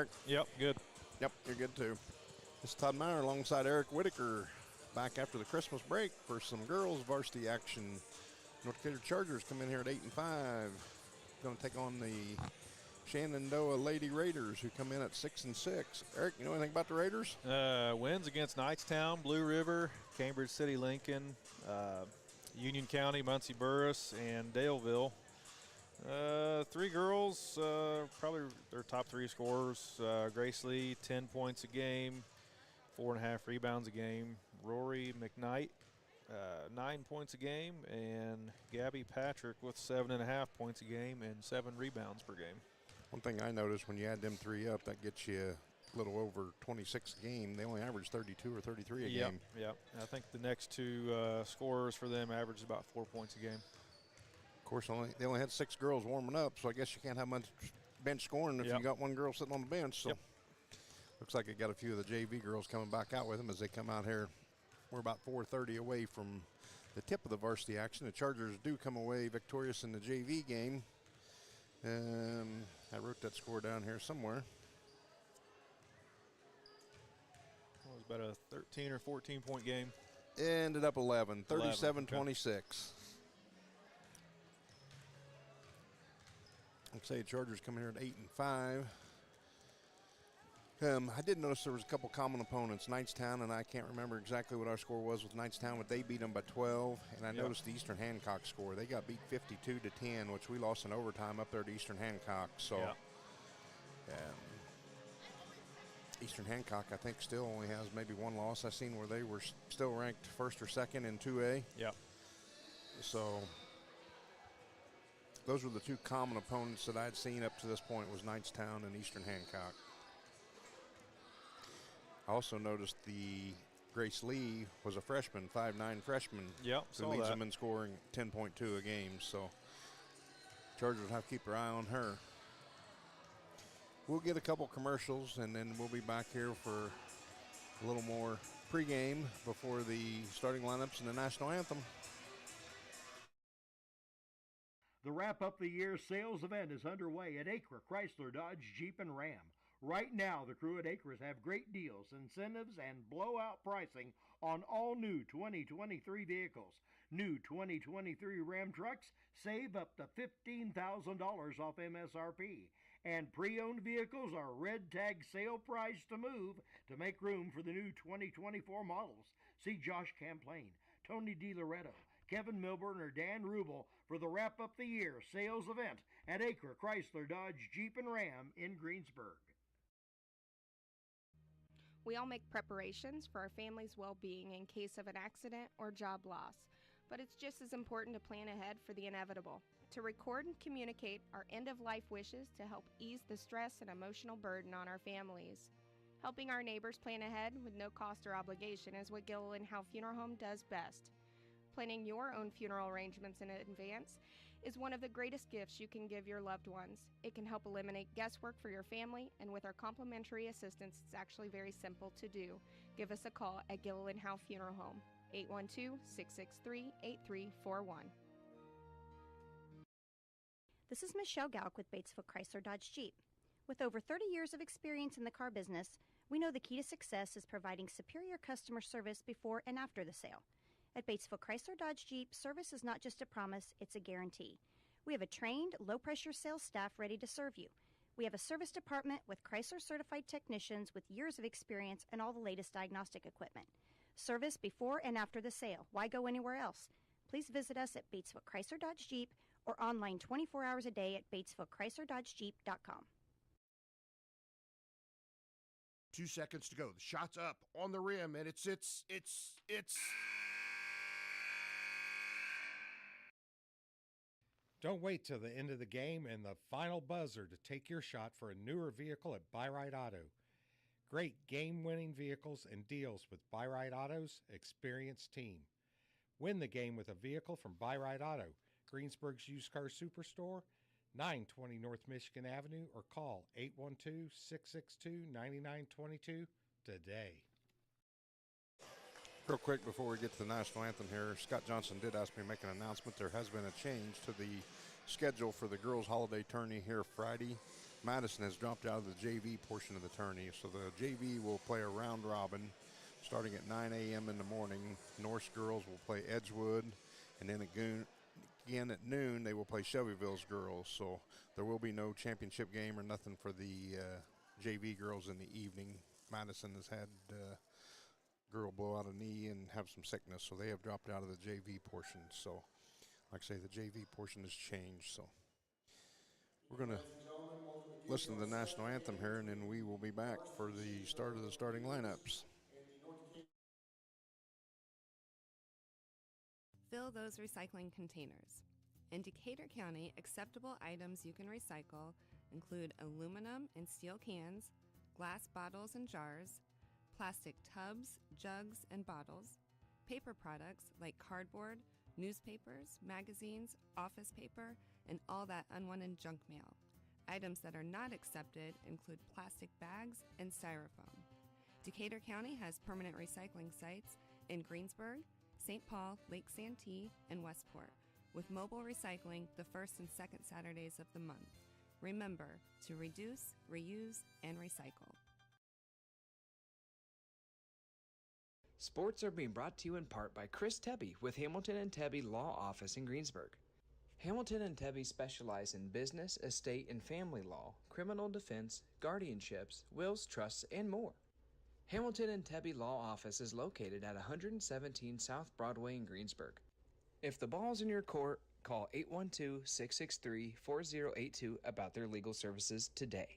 Eric? Yep, good. Yep, you're good too. This is Todd Meyer alongside Eric Whitaker, back after the Christmas break for some girls varsity action. North Decatur Chargers come in here at 8-5. Going to take on the Shenandoah Lady Raiders, who come in at 6-6. Eric, you know anything about the Raiders? Wins against Knightstown, Blue River, Cambridge City, Lincoln, Union County, Muncie Burris, and Daleville. 3 girls, probably their top 3 scorers. Grace Lee, 10 points a game, 4.5 rebounds a game. Rory McKnight, 9 points a game, and Gabby Patrick with 7.5 points a game and 7 rebounds per game. One thing I noticed, when you add them 3 up, that gets you a little over 26 a game. They only average 32 or 33 a game. Yep. I think the next 2 scorers for them average about 4 points a game. Of course, they only had 6 girls warming up, so I guess you can't have much bench scoring if you got one girl sitting on the bench. So looks like it got a few of the JV girls coming back out with them as they come out here. We're about 4:30 away from the tip of the varsity action. The Chargers do come away victorious in the JV game. I wrote that score down here somewhere. It was about a 13 or 14-point game. Ended up 11, 37-26. I'd say Chargers coming here at 8-5. I did notice there was a couple common opponents. Knightstown, and I can't remember exactly what our score was with Knightstown, but they beat them by 12. And I noticed the Eastern Hancock score. They got beat 52-10, which we lost in overtime up there at Eastern Hancock. So Eastern Hancock, I think, still only has maybe 1 loss. I've seen where they were still ranked first or second in 2A. Yep. So those were the 2 common opponents that I'd seen up to this point, was Knightstown and Eastern Hancock. I also noticed the Grace Lee was a freshman, 5'9" freshman, who leads them in scoring 10.2 a game. So Chargers have to keep their eye on her. We'll get a couple commercials, and then we'll be back here for a little more pregame before the starting lineups and the national anthem. The wrap-up the year sales event is underway at Acre Chrysler Dodge Jeep and Ram. Right now, the crew at Acres have great deals, incentives, and blowout pricing on all new 2023 vehicles. New 2023 Ram trucks save up to $15,000 off MSRP. And pre-owned vehicles are red tag sale price to move to make room for the new 2024 models. See Josh Camplain, Tony DiLoretto, Kevin Milburn, or Dan Rubel for the wrap-up the year sales event at Acre Chrysler Dodge Jeep and Ram in Greensburg. We all make preparations for our family's well-being in case of an accident or job loss, but it's just as important to plan ahead for the inevitable, to record and communicate our end-of-life wishes to help ease the stress and emotional burden on our families. Helping our neighbors plan ahead with no cost or obligation is what Gilliland Howe Funeral Home does best. Planning your own funeral arrangements in advance is one of the greatest gifts you can give your loved ones. It can help eliminate guesswork for your family, and with our complimentary assistance, it's actually very simple to do. Give us a call at Gilliland Howe Funeral Home, 812-663-8341. This is Michelle Galk with Batesville Chrysler Dodge Jeep. With over 30 years of experience in the car business, we know the key to success is providing superior customer service before and after the sale. At Batesville Chrysler Dodge Jeep, service is not just a promise, it's a guarantee. We have a trained, low-pressure sales staff ready to serve you. We have a service department with Chrysler-certified technicians with years of experience and all the latest diagnostic equipment. Service before and after the sale. Why go anywhere else? Please visit us at Batesville Chrysler Dodge Jeep or online 24 hours a day at BatesvilleChryslerDodgeJeep.com. 2 seconds to go. The shot's up on the rim, and it's. Don't wait till the end of the game and the final buzzer to take your shot for a newer vehicle at Buy Right Auto. Great game-winning vehicles and deals with Buy Right Auto's experienced team. Win the game with a vehicle from Buy Right Auto, Greensburg's used car superstore, 920 North Michigan Avenue, or call 812-662-9922 today. Real quick before we get to the national anthem here, Scott Johnson did ask me to make an announcement. There has been a change to the schedule for the girls' holiday tourney here Friday. Madison has dropped out of the JV portion of the tourney, so the JV will play a round robin starting at 9 a.m. in the morning. Norse girls will play Edgewood, and then again at noon they will play Shelbyville's girls. So there will be no championship game or nothing for the JV girls in the evening. Madison has had girl blow out a knee and have some sickness, so they have dropped out of the JV portion. So like I say, the JV portion has changed. So we're going to listen to the national anthem here, and then we will be back for the start of the starting lineups. Fill those recycling containers. In Decatur County, acceptable items you can recycle include aluminum and steel cans, glass bottles and jars, plastic tubs, jugs, and bottles, paper products like cardboard, newspapers, magazines, office paper, and all that unwanted junk mail. Items that are not accepted include plastic bags and styrofoam. Decatur County has permanent recycling sites in Greensburg, St. Paul, Lake Santee, and Westport, with mobile recycling the first and second Saturdays of the month. Remember to reduce, reuse, and recycle. Sports are being brought to you in part by Chris Tebby with Hamilton and Tebby Law Office in Greensburg. Hamilton and Tebby specialize in business, estate, and family law, criminal defense, guardianships, wills, trusts, and more. Hamilton and Tebby Law Office is located at 117 South Broadway in Greensburg. If the ball's in your court, call 812-663-4082 about their legal services today.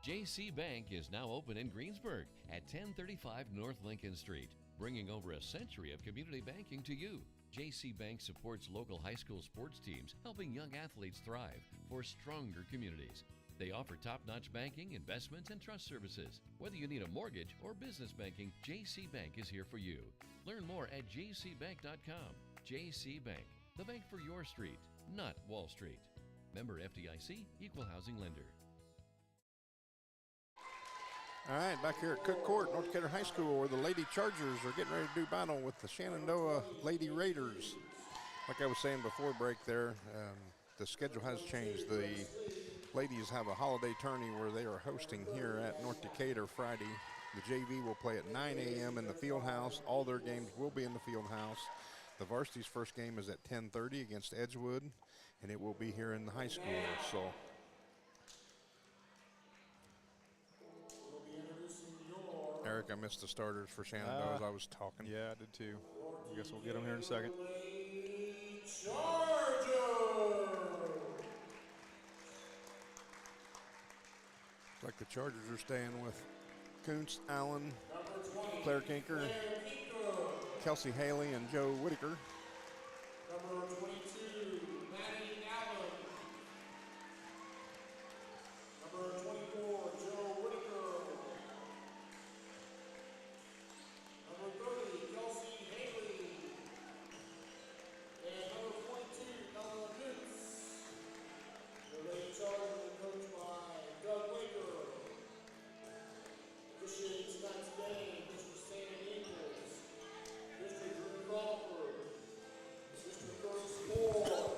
JC Bank is now open in Greensburg at 1035 North Lincoln Street, bringing over a century of community banking to you. JC Bank supports local high school sports teams, helping young athletes thrive for stronger communities. They offer top-notch banking, investments, and trust services. Whether you need a mortgage or business banking, JC Bank is here for you. Learn more at jcbank.com. JC Bank, the bank for your street, not Wall Street. Member FDIC, Equal Housing Lender. All right, back here at Cook Court, North Decatur High School, where the Lady Chargers are getting ready to do battle with the Shenandoah Lady Raiders. Like I was saying before break there, the schedule has changed. The ladies have a holiday tourney where they are hosting here at North Decatur Friday. The JV will play at 9 a.m. in the field house. All their games will be in the field house. The varsity's first game is at 10:30 against Edgewood, and it will be here in the high school. So Eric, I missed the starters for Shenandoah as I was talking. Yeah, I did too. I guess we'll get them here in a second. Looks like the Chargers are staying with Kuntz, Allen, Claire Kinker, Kelsey Haley, and Joe Whitaker. Number 22, Maddie Allen. Number 24, Joe Whitaker. Number 30, Kelsey Haley. And number 42, Ella Kuntz. The Lady Chargers are coached by Doug Waker. Officiating tonight's game, Mr. Sam Ingles, Mr. Drew Crawford, Mr. Curtis Moore,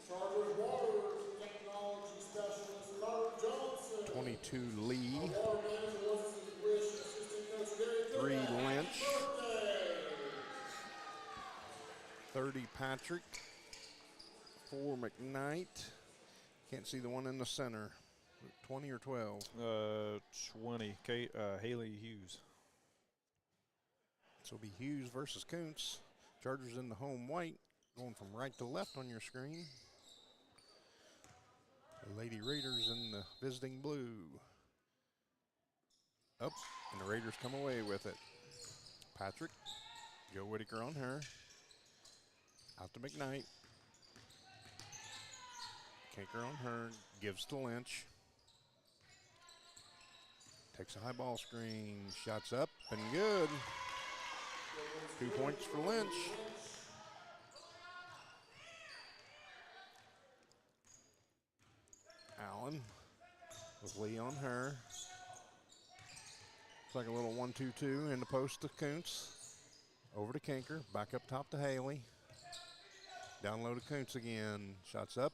Chargers Water Technology Specialist Robert Johnson, 22 Lee, Water Manager was wish Assistant Coach Gary 3 Cook. Lynch, Birthday. 30 Patrick, 4 McKnight. Can't see the one in the center. 20 or 12? 20. Haley Hughes. So it'll be Hughes versus Kuntz. Chargers in the home white, going from right to left on your screen. The Lady Raiders in the visiting blue. Up, and the Raiders come away with it. Patrick, Joe Whitaker on her. Out to McKnight. Kinker on her, gives to Lynch. Takes a high ball screen, shots up and good. 2 points for Lynch. Allen with Lee on her. It's like a little 1-2-2 in the post to Kuntz. Over to Kinker, back up top to Haley. Down low to Kuntz again. Shots up.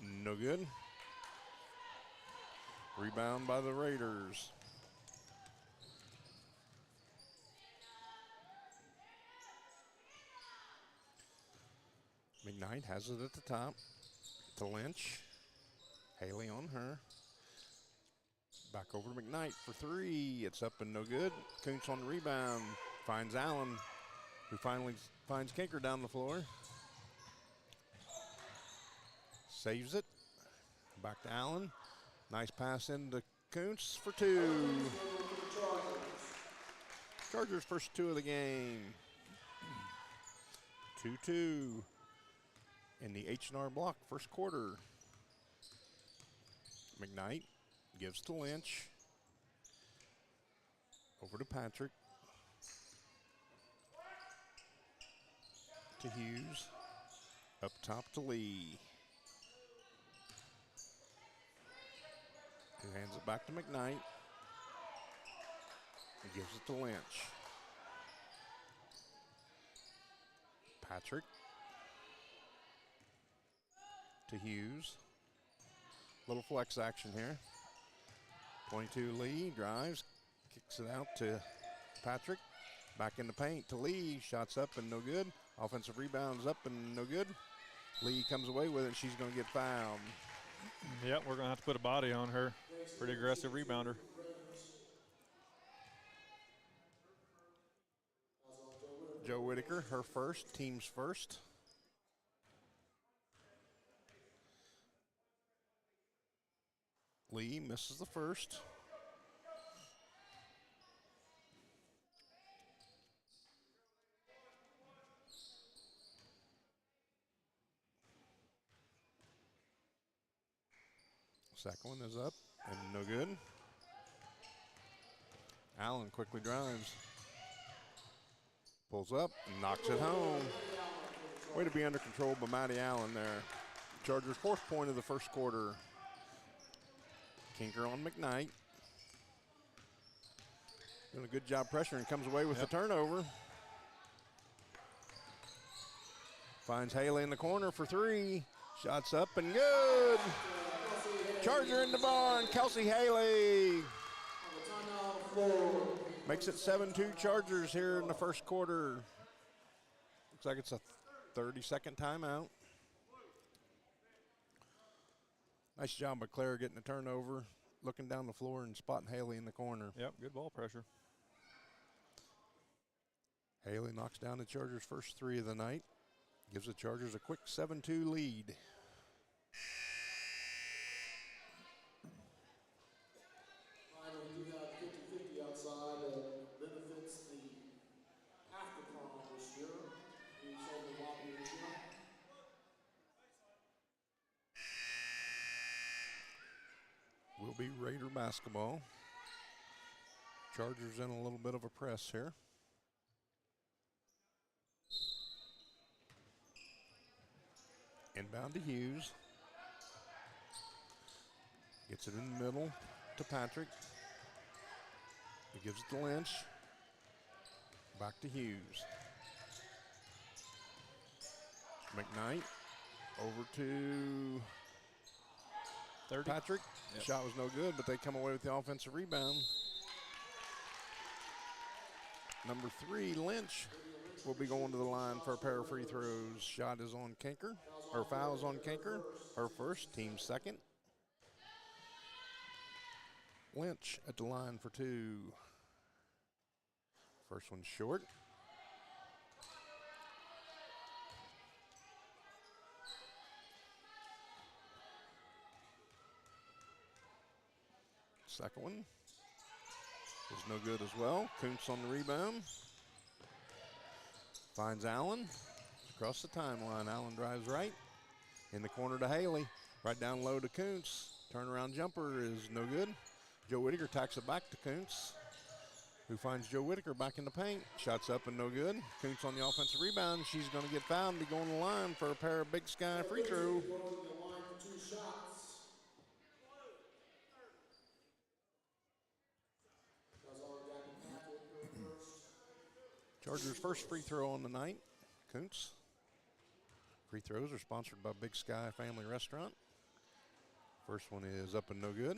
No good. Rebound by the Raiders. McKnight has it at the top to Lynch. Haley on her. Back over to McKnight for three. It's up and no good. Kuntz on the rebound. Finds Allen, who finally finds Kinker down the floor. Saves it. Back to Allen. Nice pass into Kuntz for two. Chargers first two of the game. 2-2 in the H&R block first quarter. McKnight gives to Lynch. Over to Patrick. To Hughes. Up top to Lee. Who hands it back to McKnight. And gives it to Lynch. Patrick. To Hughes. Little flex action here. 22 Lee drives, kicks it out to Patrick. Back in the paint to Lee. Shots up and no good. Offensive rebounds up and no good. Lee comes away with it. She's going to get fouled. Yep, we're going to have to put a body on her. Pretty aggressive rebounder. Joe Whitaker, her first, team's first. Lee misses the first. Second one is up and no good. Allen quickly drives. Pulls up and knocks it home. Way to be under control by Maddie Allen there. Chargers' fourth point of the first quarter. Kinker on McKnight. Doing a good job pressuring, comes away with the turnover. Finds Haley in the corner for three. Shots up and good. Charger in the barn, Kelsey Haley. Makes it 7-2 Chargers here in the first quarter. Looks like it's a 30-second timeout. Nice job by Claire getting the turnover, looking down the floor and spotting Haley in the corner. Yep, good ball pressure. Haley knocks down the Chargers' first three of the night. Gives the Chargers a quick 7-2 lead. Finally, we do have 50-50 outside that benefits the AFCON this year. We saw the lobby this year. Will be Raider basketball. Chargers in a little bit of a press here. Inbound to Hughes. Gets it in the middle to Patrick. He gives it to Lynch. Back to Hughes. McKnight over to 30. Patrick. Yep. The shot was no good, but they come away with the offensive rebound. Number 3, Lynch, will be going to the line for a pair of free throws. Shot is on Kinker, or foul is on Kinker. Her first, team second. Lynch at the line for 2. First one short. Second one is no good as well. Kuntz on the rebound. Finds Allen across the timeline. Allen drives right. In the corner to Haley. Right down low to Kuntz. Turnaround jumper is no good. Joe Whitaker tacks it back to Kuntz, who finds Joe Whitaker back in the paint. Shots up and no good. Kuntz on the offensive rebound. She's going to get fouled and be going to the line for a pair of Big Sky free throw. Chargers' first free throw on the night. Kuntz Free throws are sponsored by Big Sky Family Restaurant. First one is up and no good.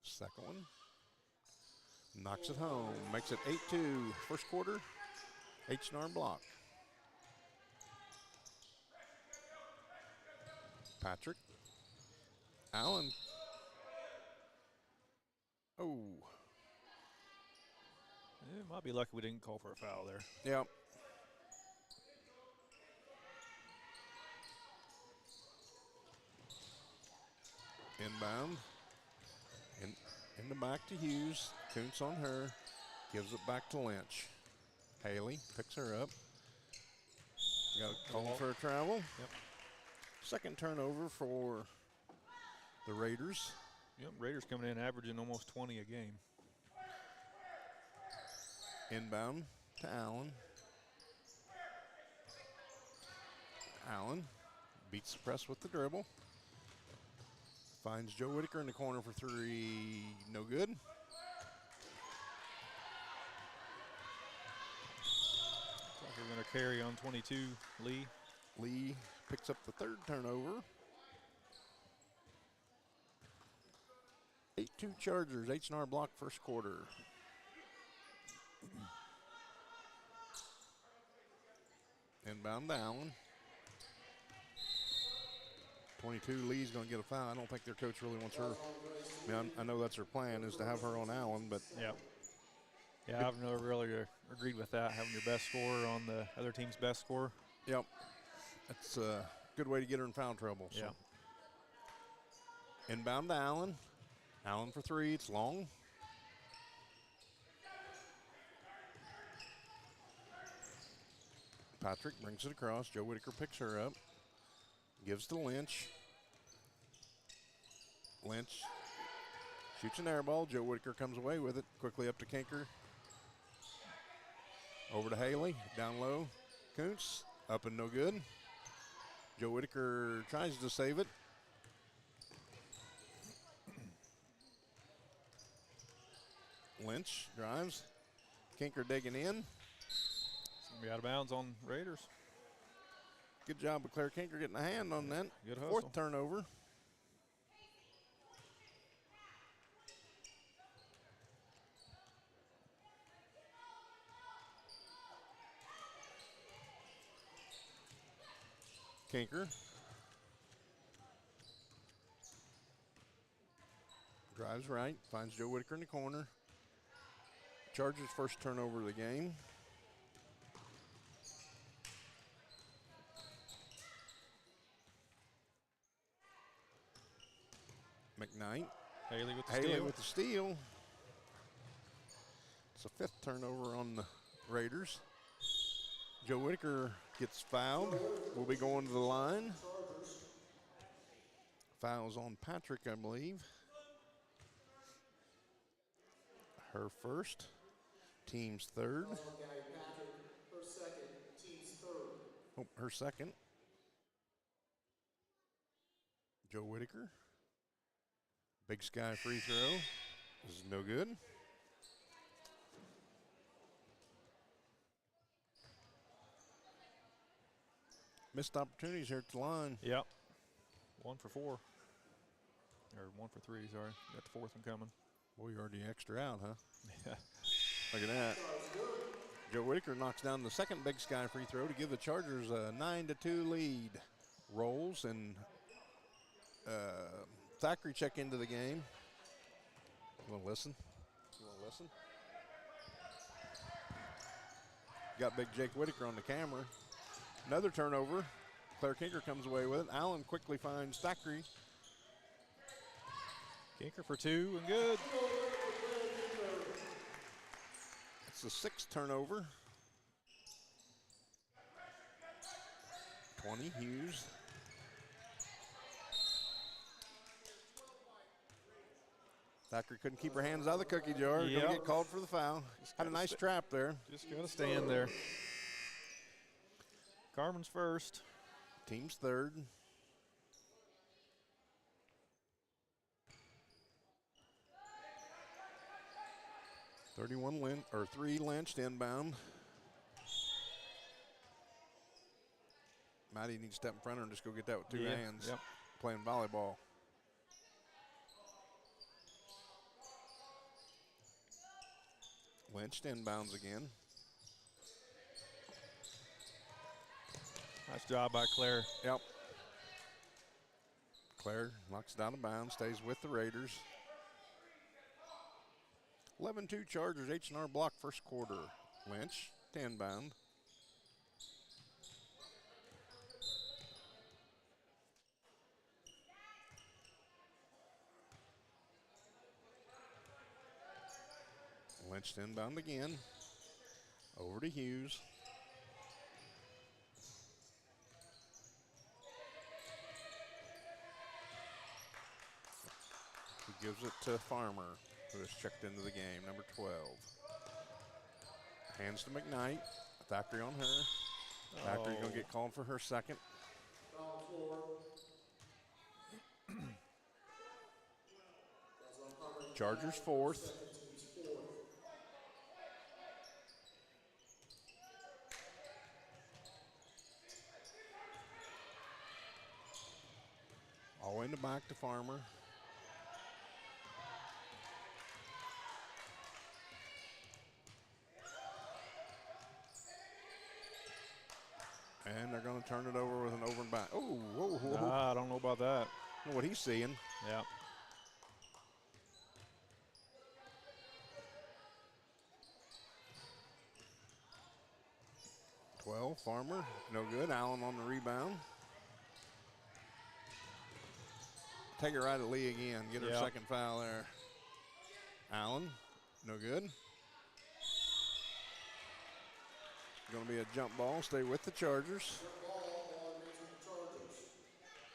Second one. Knocks it home. Makes it 8-2. First quarter, H&R block. Patrick. Allen. Oh. It might be lucky we didn't call for a foul there. Yep. Inbound. In the back to Hughes. Kuntz on her. Gives it back to Lynch. Haley picks her up. Got a call for a travel. Yep. Second turnover for the Raiders. Yep, Raiders coming in averaging almost 20 a game. Inbound to Allen. Allen beats the press with the dribble. Finds Joe Whitaker in the corner for three. No good. Like we're going to carry on 22, Lee. Lee picks up the third turnover. 8-2 Chargers, H&R block first quarter. Inbound to Allen. 22, Lee's going to get a foul. I don't think their coach really wants her. I mean, I know that's her plan is to have her on Allen, but. Yeah, I've never really agreed with that, having your best scorer on the other team's best scorer. Yep. That's a good way to get her in foul trouble. So. Yeah. Inbound to Allen. Allen for three. It's long. Patrick brings it across. Joe Whitaker picks her up. Gives to Lynch. Lynch shoots an air ball. Joe Whitaker comes away with it. Quickly up to Kinker. Over to Haley. Down low. Kuntz. Up and no good. Joe Whitaker tries to save it. Lynch drives. Kinker digging in. It's going to be out of bounds on Raiders. Good job of Claire Kinker getting a hand on that. Good hustle. Fourth turnover. Kinker. Drives right, finds Joe Whitaker in the corner. Chargers first turnover of the game. McKnight. Haley with the steal. It's a fifth turnover on the Raiders. Joe Whitaker gets fouled. Will be going to the line. Fouls on Patrick, I believe. Her first. Team's third. Her second. Team's third. Oh, her second. Joe Whitaker. Big Sky free throw. This is no good. Missed opportunities here at the line. Yep. 1 for 4. Or 1 for 3, sorry. Got the fourth one coming. Boy, you're already extra out, huh? Yeah. Look at that. Joe Whitaker knocks down the second Big Sky free throw to give the Chargers a 9-2 lead. Rolls and Thackeray check into the game. You want to listen? Got big Jake Whitaker on the camera. Another turnover. Claire Kinker comes away with it. Allen quickly finds Thackeray. Kinker for 2 and good. It's the sixth turnover. 20, Hughes. Thackeray couldn't keep her hands out of the cookie jar. Yep. Gonna get called for the foul. Had a nice trap there. Just got to stand there. Carmen's first. Team's third. 3 Lynched inbound. Maddie needs to step in front of her and just go get that with 2 hands. Yep. Playing volleyball. Lynched inbounds again. Nice job by Claire. Yep. Claire knocks it out of bounds, stays with the Raiders. 11-2 Chargers, H&R block first quarter. Lynch to inbound. Lynch to inbound again. Over to Hughes. He gives it to Farmer, who has checked into the game, number 12. Hands to McKnight. Thackeray on her. Thackeray going to get called for her second. Chargers fourth. All in the back to Farmer. And they're going to turn it over with an over and back. Oh, whoa, whoa. I don't know about that. Know what he's seeing. Yeah. Farmer, no good. Allen on the rebound. Take it right at Lee again. Get her second foul there. Allen, no good. Going to be a jump ball. Stay with the Chargers.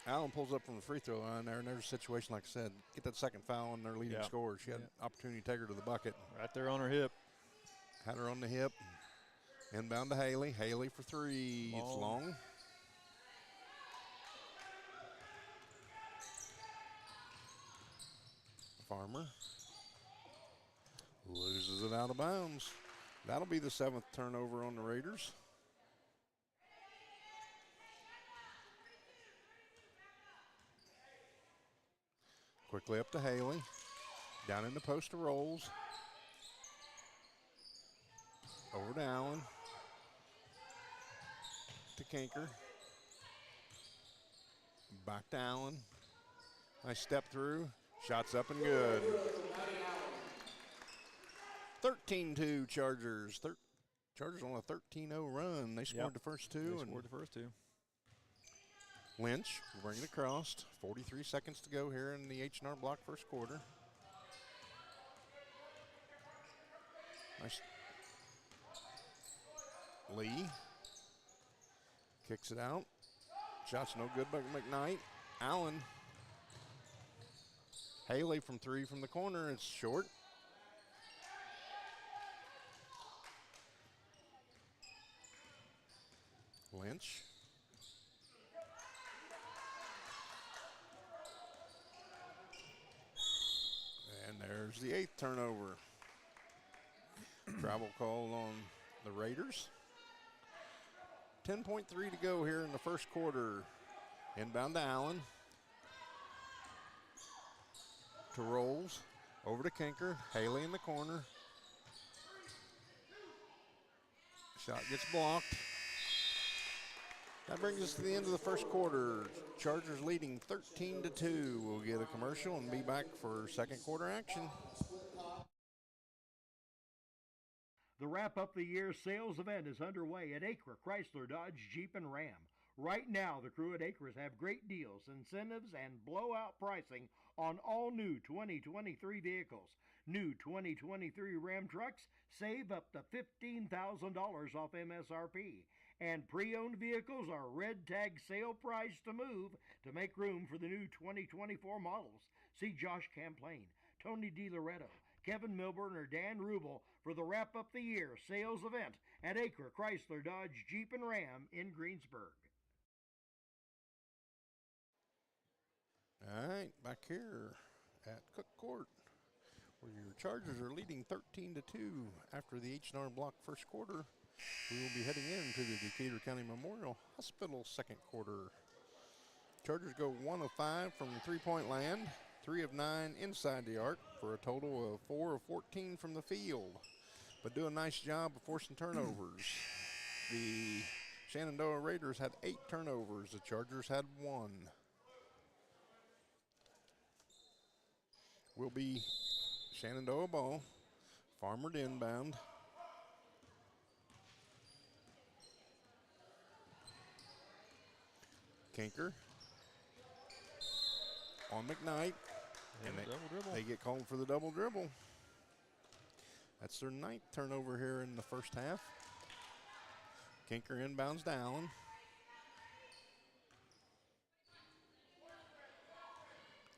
Allen pulls up from the free throw line there, and there's a situation, like I said, get that second foul on their leading scorer. She had an opportunity to take her to the bucket. Right there on her hip. Had her on the hip. Inbound to Haley. Haley for 3. It's long. Farmer loses it out of bounds. That'll be the 7th turnover on the Raiders. Quickly up to Haley. Down in the post to Rolls. Over to Allen. To Kinker. Back to Allen. Nice step through. Shots up and good. 13-2 Chargers. Chargers on a 13-0 run. They scored the first 2. They scored the first 2. Lynch will bring it across. 43 seconds to go here in the H&R block first quarter. Nice. Lee kicks it out. Shot's no good by McKnight. Allen. Haley from 3 from the corner. It's short. Lynch. And there's the 8th turnover. Travel call on the Raiders. 10.3 to go here in the first quarter. Inbound to Allen. To Rolls. Over to Kinker. Haley in the corner. Shot gets blocked. That brings us to the end of the first quarter. Chargers leading 13-2. We'll get a commercial and be back for second quarter action. The Wrap Up the Year sales event is underway at Acra Chrysler Dodge Jeep and Ram. Right now, the crew at Acres have great deals, incentives, and blowout pricing on all new 2023 vehicles. New 2023 Ram trucks save up to $15,000 off MSRP. And pre-owned vehicles are red tag sale price to move to make room for the new 2024 models. See Josh Camplain, Tony DiLoretto, Kevin Milburn, or Dan Rubel for the Wrap Up the Year sales event at Acre Chrysler Dodge Jeep and Ram in Greensburg. All right, back here at Cook Court. where your Chargers are leading 13-2 after the H&R Block first quarter. We will be heading into the Decatur County Memorial Hospital second quarter. Chargers go 1 of 5 from three-point land, 3 of 9 inside the arc for a total of 4 of 14 from the field, but do a nice job of forcing turnovers. The Shenandoah Raiders had 8 turnovers. The Chargers had 1. Will be Shenandoah ball. Farmer to inbound. Kinker on McKnight. And they get called for the double dribble. That's their 9th turnover here in the first half. Kinker inbounds to Allen.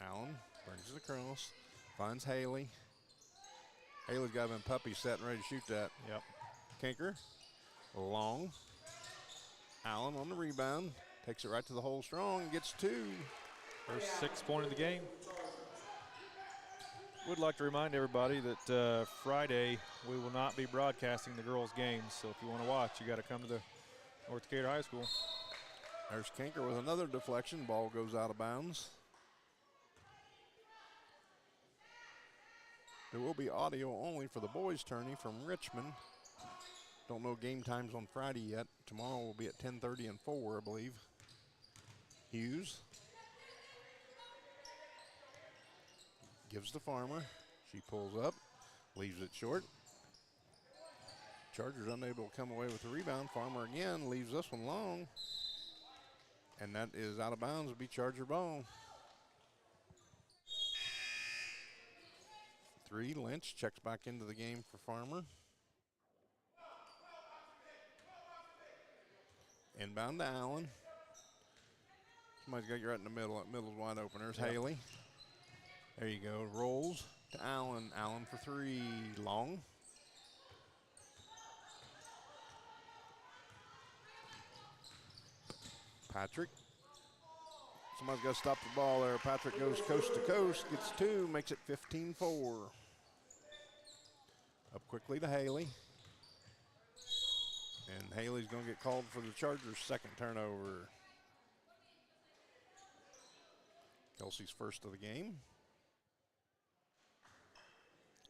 Allen brings it across. Finds Haley. Haley's got him in puppy set and ready to shoot that. Yep. Kinker. Long. Allen on the rebound. Takes it right to the hole strong. Gets 2. First 6 point of the game. Would like to remind everybody that Friday we will not be broadcasting the girls' games. So if you want to watch, you got to come to the North Decatur High School. There's Kinker with another deflection. Ball goes out of bounds. There will be audio only for the boys' tourney from Richmond. Don't know game times on Friday yet. Tomorrow will be at 10:30 and 4, I believe. Hughes gives to Farmer. She pulls up, leaves it short. Chargers unable to come away with the rebound. Farmer again leaves this one long. And that is out of bounds. It'll be Charger ball. 3, Lynch checks back into the game for Farmer. Inbound to Allen. Somebody's got you right in the middle. That middle's wide open. There's Haley. There you go. Rolls to Allen. Allen for 3. Long. Patrick. Somebody's got to stop the ball there. Patrick goes coast to coast. Gets 2. Makes it 15-4. Up quickly to Haley. And Haley's going to get called for the Chargers' second turnover. Kelsey's first of the game.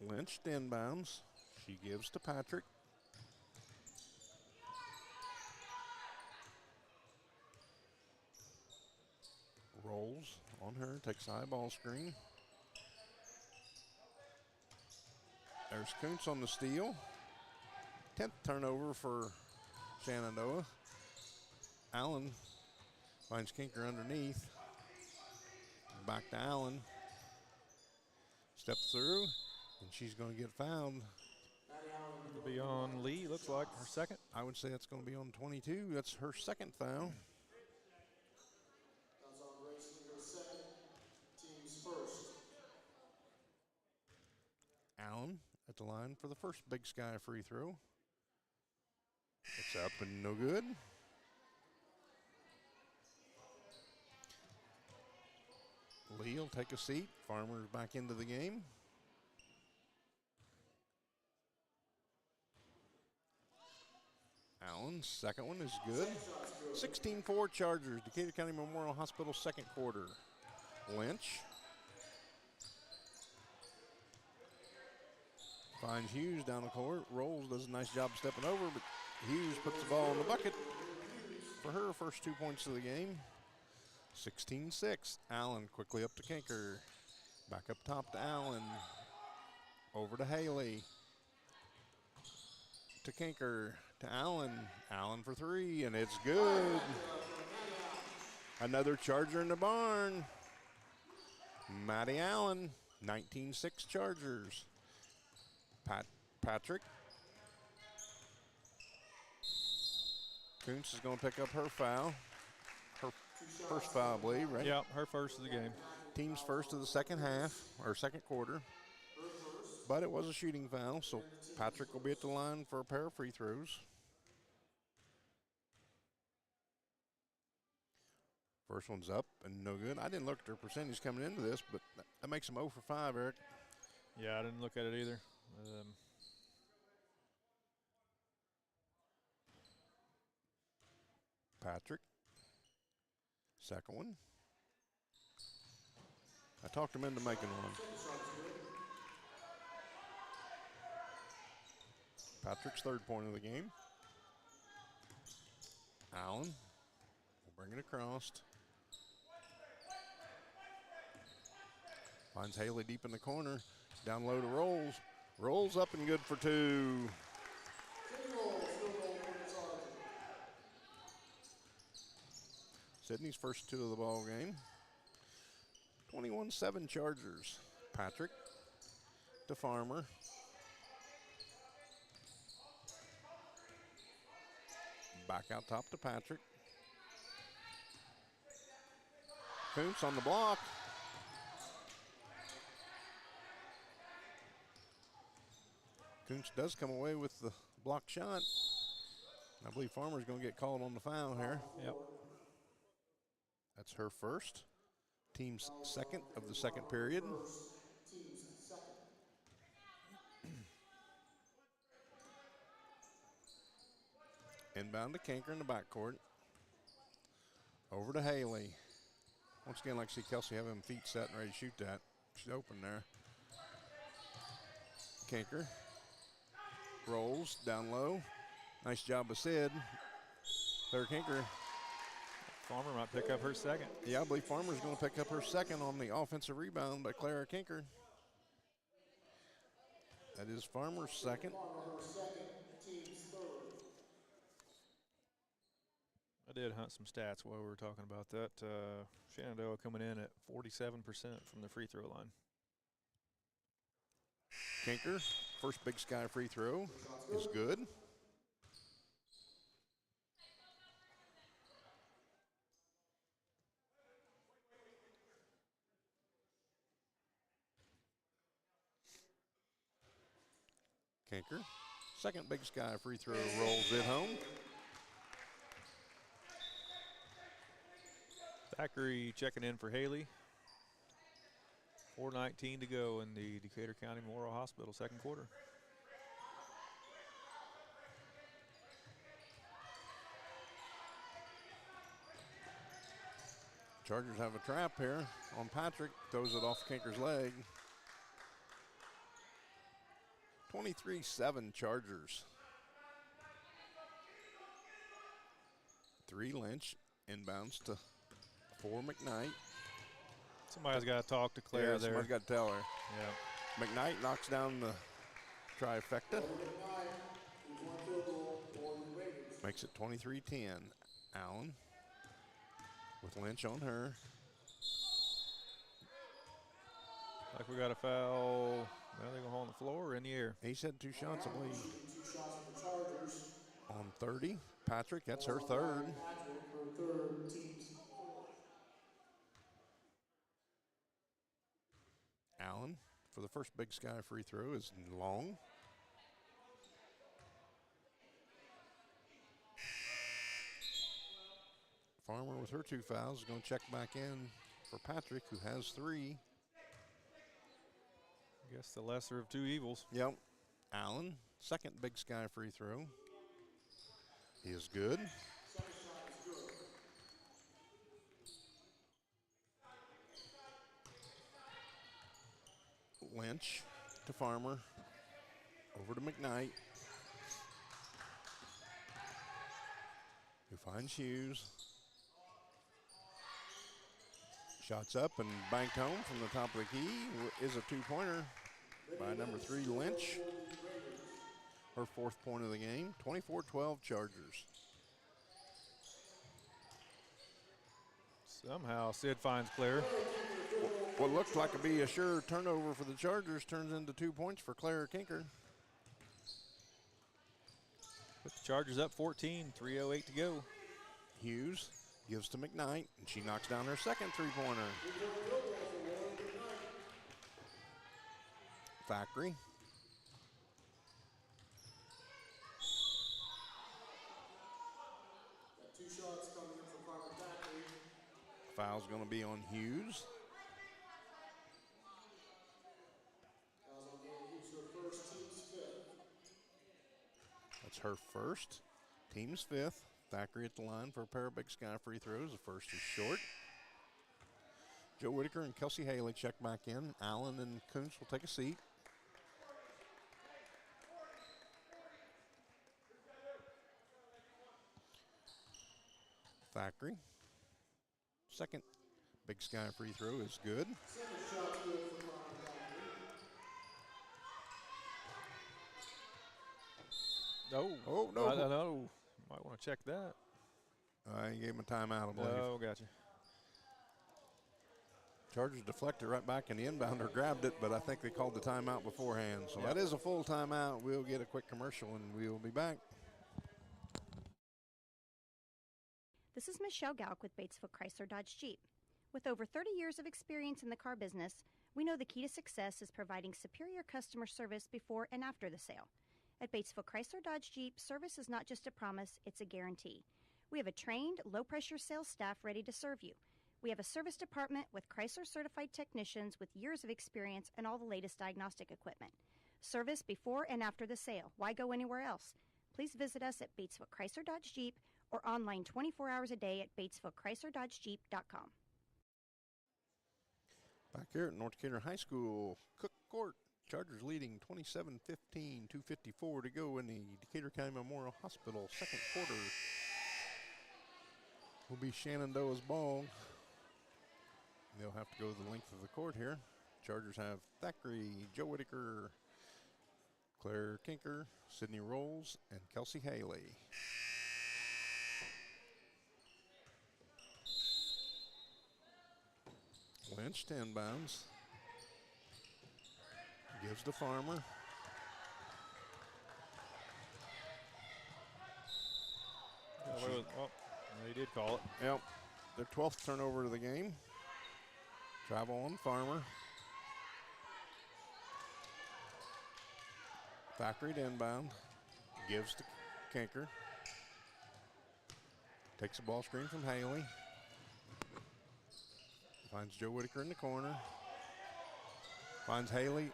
Lynch inbounds. She gives to Patrick. Rolls on her, takes the high ball screen. There's Kuntz on the steal. 10th turnover for Shenandoah. Allen finds Kinker underneath. Back to Allen. Steps through, and she's going to get fouled. It'll be on Lee, looks like her second. I would say that's going to be on 22. That's her second foul. That's on Grace Leader's second, team's first. Allen at the line for the first Big Sky free throw. It's up and no good. Lee will take a seat. Farmer's back into the game. Allen's second one is good. 16-4 Chargers. Decatur County Memorial Hospital second quarter. Lynch finds Hughes down the court. Rolls, does a nice job stepping over, but Hughes puts the ball in the bucket for her first 2 points of the game. 16-6. Allen quickly up to Kinker. Back up top to Allen. Over to Haley. To Kinker. To Allen. Allen for 3, and it's good. Another Charger in the barn. Maddie Allen. 19-6 Chargers. Patrick. Kuntz is going to pick up her foul. Her first foul, I believe, right? Yeah, her first of the game. Team's first of the second half, or second quarter. But it was a shooting foul, so Patrick will be at the line for a pair of free throws. First one's up and no good. I didn't look at their percentage coming into this, but that makes them 0 for 5, Eric. Yeah, I didn't look at it either. Patrick. Second one. I talked him into making one. Patrick's third point of the game. Allen will bring it across. Finds Haley deep in the corner. Down low to Rolls. Rolls up and good for two. Sydney's first two of the ball game. 21-7 Chargers. Patrick to Farmer. Back out top to Patrick. Koontz on the block. Koontz does come away with the block shot. I believe Farmer's going to get called on the foul here. Yep. That's her first. Team's second of the second period. Inbound to Kanker in the backcourt. Over to Haley. Once again, like I see Kelsey have him feet set and ready to shoot that. She's open there. Kanker rolls down low. Nice job of Sid. Claire Kanker. Farmer might pick up her second. Yeah, I believe Farmer's going to pick up her second on the offensive rebound by Clara Kanker. That is Farmer's second. I did hunt some stats while we were talking about that. Shenandoah coming in at 47% from the free throw line. Kanker, first Big Sky free throw is good. Kanker, second Big Sky free throw, rolls it home. Thackeray checking in for Haley. 4:19 to go in the Decatur County Memorial Hospital second quarter. Chargers have a trap here on Patrick. Throws it off Kanker's leg. 23-7 Chargers. 3 Lynch. Inbounds to 4 McKnight. Somebody's got to talk to Claire there. Somebody's got to tell her. Yeah. McKnight knocks down the trifecta. Makes it 23-10. Allen with Lynch on her. Like we got a foul. Well, they're going to hold on the floor or in the air? He said 2 shots, I believe. On 30. Patrick, that's her third. Allen for the first Big Sky free throw is long. Farmer with her 2 fouls is going to check back in for Patrick, who has 3. I guess the lesser of 2 evils. Yep. Allen, second Big Sky free throw. He is good. Lynch to Farmer. Over to McKnight. Who finds Hughes. Shots up and banked home from the top of the key. Is a 2-pointer by number 3, Lynch. Her 4th point of the game. 24-12 Chargers. Somehow Sid finds Claire. What looked like to be a sure turnover for the Chargers turns into 2 points for Clara Kanker. Put the Chargers up 14, 3:08 to go. Hughes gives to McKnight, and she knocks down her second 3-pointer. Thackeray. Got 2 shots coming in for Carter Thackeray. Foul's going to be on Hughes. Fouls on That's her first. Team's fifth. Thackeray at the line for a pair of Big Sky free throws. The first is short. Joe Whitaker and Kelsey Haley check back in. Allen and Kuntz will take a seat. Thackeray. Second Big Sky free throw is good. No. Oh, no. I know. Might want to check that. I gave him a timeout, I believe. Oh, gotcha. Chargers deflected right back, and the inbounder grabbed it, but I think they called the timeout beforehand. So that is a full timeout. We'll get a quick commercial, and we'll be back. This is Michelle Galk with Batesville Chrysler Dodge Jeep. With over 30 years of experience in the car business, we know the key to success is providing superior customer service before and after the sale. At Batesville Chrysler Dodge Jeep, service is not just a promise, it's a guarantee. We have a trained, low-pressure sales staff ready to serve you. We have a service department with Chrysler-certified technicians with years of experience and all the latest diagnostic equipment. Service before and after the sale. Why go anywhere else? Please visit us at Batesville Chrysler Dodge Jeep or online 24 hours a day at BatesvilleChryslerDodgeJeep.com. Back here at North Decatur High School, Cook Court. Chargers leading 27-15, 2:54 to go in the Decatur County Memorial Hospital second quarter. Will be Shenandoah's ball. They'll have to go the length of the court here. Chargers have Thackeray, Joe Whitaker, Claire Kinker, Sydney Rolls, and Kelsey Haley. Lynch to inbounds. Gives to Farmer. Oh, they did call it. Yep. Their 12th turnover of the game. Travel on Farmer. Thackeray to inbound. Gives to Kinker. Takes the ball screen from Haley. Finds Joe Whitaker in the corner. Finds Haley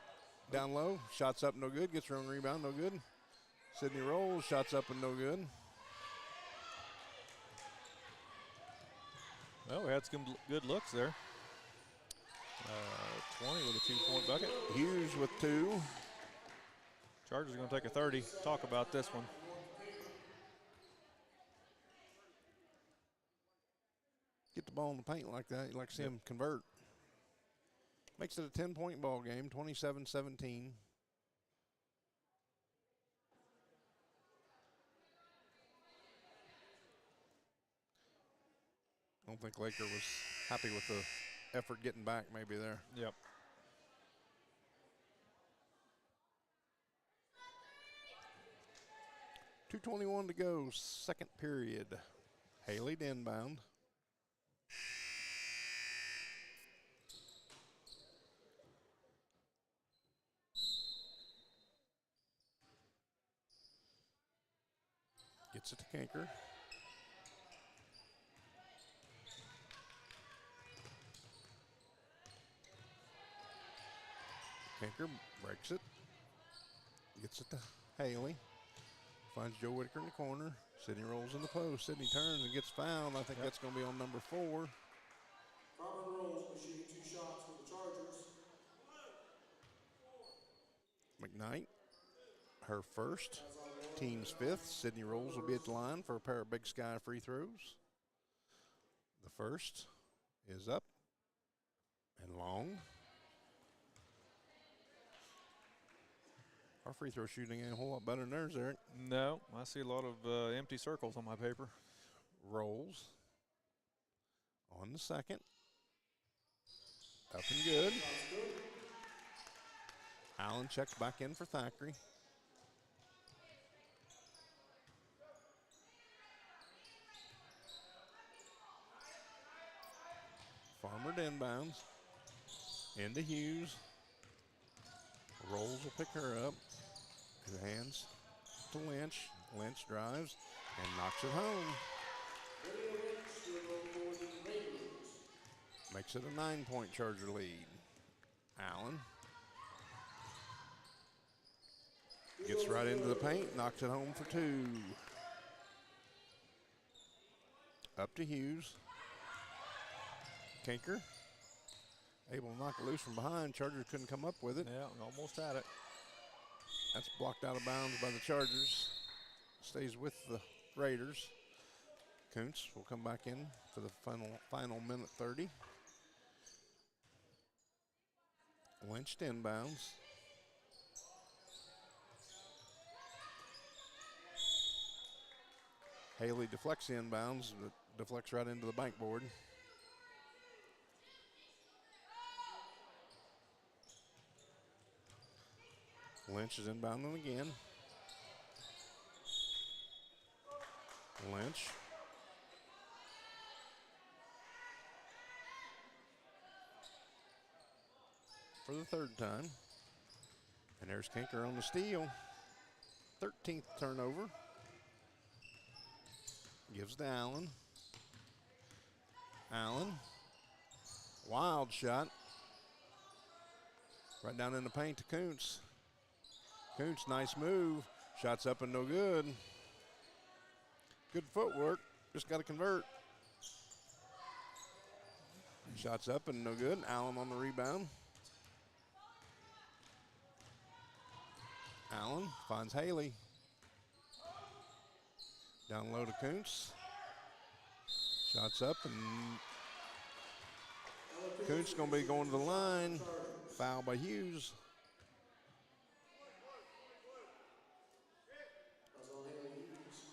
down low. Shots up, no good. Gets her own rebound, no good. Sydney Rolls. Shots up and no good. Well, we had some good looks there. 20 with a 2-point bucket. Hughes with 2. Chargers are going to take a 30. Talk about this one. Get the ball in the paint like that. You like to see him convert. Makes it a 10-point ball game, 27-17. I don't think Laker was happy with the effort getting back maybe there. Yep. .221 to go, second period. Haley to inbound. Gets it to Kinker. Kinker breaks it. Gets it to Haley. Finds Joe Whitaker in the corner. Sydney rolls in the post. Sydney turns and gets fouled. I think that's going to be on number 4. Farmer Rolls will be shooting 2 shots for the Chargers. McKnight, her first. Team's 5th. Sydney Rolls will be at the line for a pair of Big Sky free throws. The first is up and long. Our free throw shooting ain't a whole lot better than theirs, Eric. No, I see a lot of empty circles on my paper. Rolls on the second. Up and good. Allen checks back in for Thackeray. Farmer to inbounds. Into Hughes. Rolls will pick her up. His hands to Lynch. Lynch drives and knocks it home. Makes it a 9-point Charger lead. Allen. Gets right into the paint, knocks it home for 2. Up to Hughes. Kinker able to knock it loose from behind. Chargers couldn't come up with it. Yeah, almost had it. That's blocked out of bounds by the Chargers. Stays with the Raiders. Kuntz will come back in for the final minute 30. Lynched inbounds. Haley deflects the inbounds, but deflects right into the bankboard. Lynch is inbounding again. Lynch. For the 3rd time. And there's Kinker on the steal. 13th turnover. Gives to Allen. Allen. Wild shot. Right down in the paint to Kuntz. Kuntz, nice move. Shots up and no good. Good footwork. Just got to convert. Shots up and no good. Allen on the rebound. Allen finds Haley. Down low to Kuntz. Shots up and Kuntz going to be going to the line. Foul by Hughes.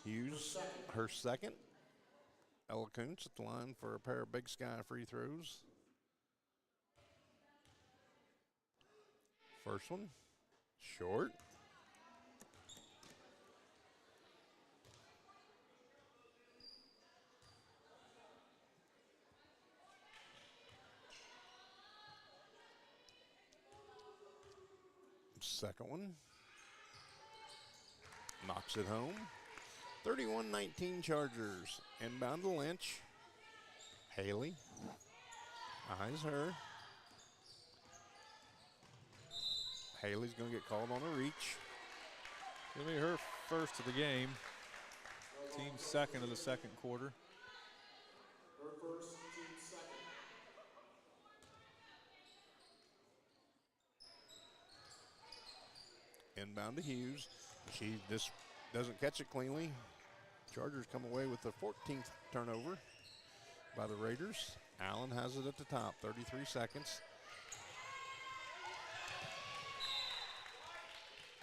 Hughes, her second. Ella Kuntz at the line for a pair of Big Sky free throws. First one, short. Second one. Knocks it home. 31-19 Chargers. Inbound to Lynch. Haley. Eyes her. Haley's going to get called on a reach. It'll be her first of the game. Team's second of the second quarter. Her first, team second. Inbound to Hughes. She just doesn't catch it cleanly. Chargers come away with the 14th turnover by the Raiders. Allen has it at the top, 33 seconds.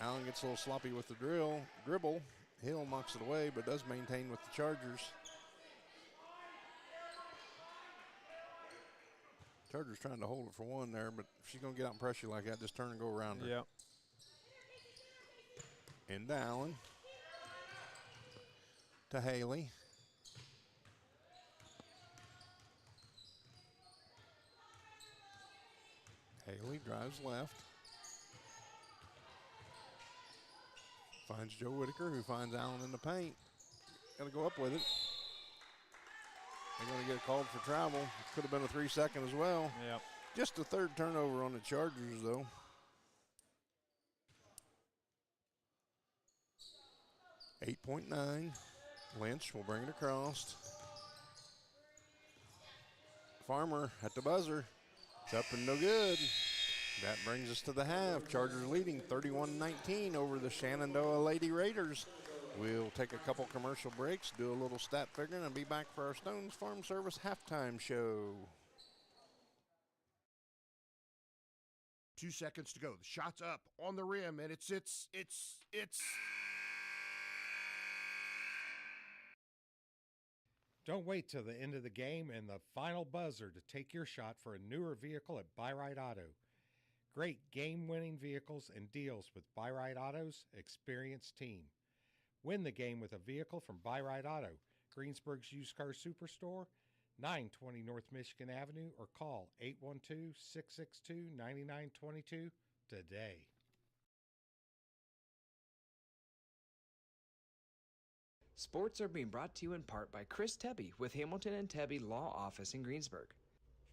Allen gets a little sloppy with the dribble. Hill knocks it away, but does maintain with the Chargers. Chargers trying to hold it for one there, but if she's going to get out and pressure like that, just turn and go around her. Yeah. Into Allen. To Haley. Haley drives left. Finds Joe Whitaker, who finds Allen in the paint. Got to go up with it. They're going to get called for travel. Could have been a 3-second as well. Yeah. Just the 3rd turnover on the Chargers, though. .9. Lynch will bring it across. Farmer at the buzzer. It's up and no good. That brings us to the half. Chargers leading 31-19 over the Shenandoah Lady Raiders. We'll take a couple commercial breaks, do a little stat figuring, and be back for our Stones Farm Service halftime show. 2 seconds to go. The shot's up on the rim, and it's. Don't wait till the end of the game and the final buzzer to take your shot for a newer vehicle at Buy Right Auto. Great game-winning vehicles and deals with Buy Right Auto's experienced team. Win the game with a vehicle from Buy Right Auto, Greensburg's used car superstore, 920 North Michigan Avenue, or call 812-662-9922 today. Sports are being brought to you in part by Chris Tebby with Hamilton and Tebby Law Office in Greensburg.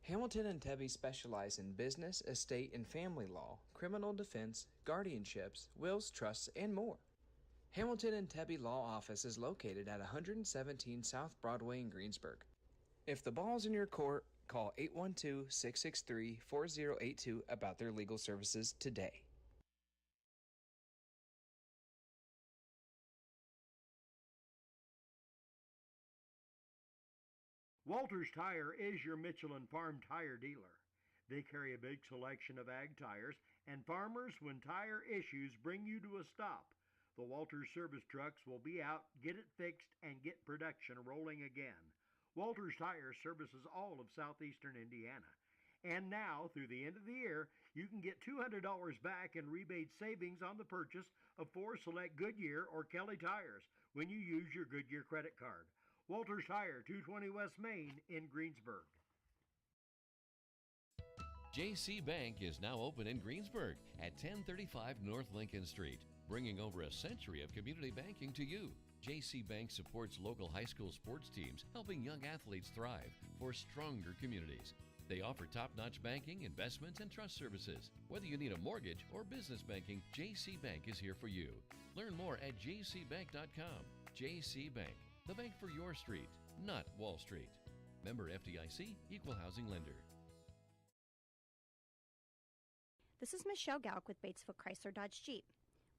Hamilton and Tebby specialize in business, estate, and family law, criminal defense, guardianships, wills, trusts, and more. Hamilton and Tebby Law Office is located at 117 South Broadway in Greensburg. If the ball's in your court, call 812-663-4082 about their legal services today. Walters Tire is your Michelin Farm tire dealer. They carry a big selection of ag tires, and farmers, when tire issues bring you to a stop, the Walters service trucks will be out, get it fixed, and get production rolling again. Walters Tire services all of southeastern Indiana. And now, through the end of the year, you can get $200 back in rebate savings on the purchase of 4 select Goodyear or Kelly tires when you use your Goodyear credit card. Walters Tire, 220 West Main in Greensburg. JC Bank is now open in Greensburg at 1035 North Lincoln Street, bringing over a century of community banking to you. JC Bank supports local high school sports teams, helping young athletes thrive for stronger communities. They offer top-notch banking, investments, and trust services. Whether you need a mortgage or business banking, JC Bank is here for you. Learn more at jcbank.com. JC Bank, the bank for your street, not Wall Street. Member FDIC, Equal Housing Lender. This is Michelle Gauk with Batesville Chrysler Dodge Jeep.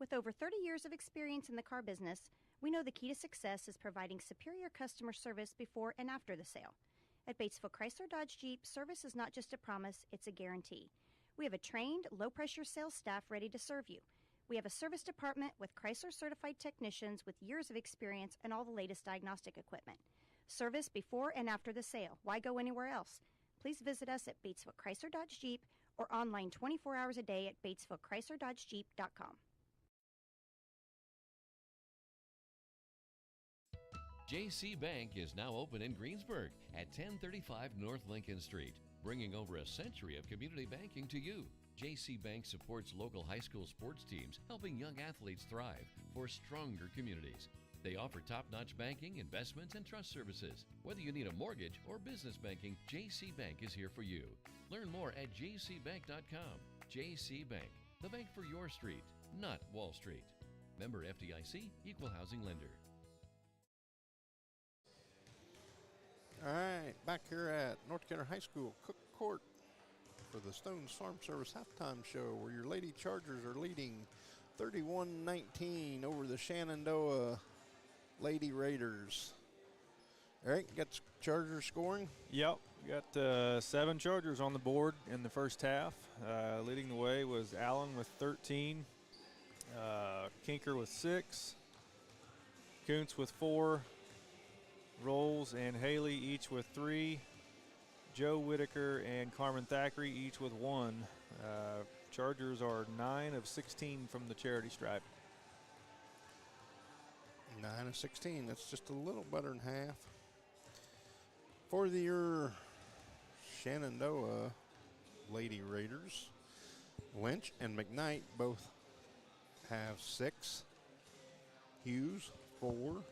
With over 30 years of experience in the car business, we know the key to success is providing superior customer service before and after the sale. At Batesville Chrysler Dodge Jeep, service is not just a promise, it's a guarantee. We have a trained, low-pressure sales staff ready to serve you. We have a service department with Chrysler-certified technicians with years of experience and all the latest diagnostic equipment. Service before and after the sale. Why go anywhere else? Please visit us at Batesville Chrysler Dodge Jeep or online 24 hours a day at BatesvilleChryslerDodgeJeep.com. JC Bank is now open in Greensburg at 1035 North Lincoln Street, bringing over a century of community banking to you. JC Bank supports local high school sports teams, helping young athletes thrive for stronger communities. They offer top-notch banking, investments, and trust services. Whether you need a mortgage or business banking, JC Bank is here for you. Learn more at jcbank.com. JC Bank, the bank for your street, not Wall Street. Member FDIC, Equal Housing Lender. All right, back here at North Carolina High School, Cook Court for the Stones Farm Service halftime show, where your Lady Chargers are leading 31-19 over the Shenandoah Lady Raiders. Eric, got Chargers scoring? Yep, got 7 Chargers on the board in the first half. Leading the way was Allen with 13, Kinker with 6, Kuntz with 4, Rolls and Haley each with 3, Joe Whitaker and Carmen Thackeray each with 1. Chargers are 9 of 16 from the charity stripe. 9 of 16. That's just a little better than half. For the Shenandoah Lady Raiders, Lynch and McKnight both have 6. Hughes 4.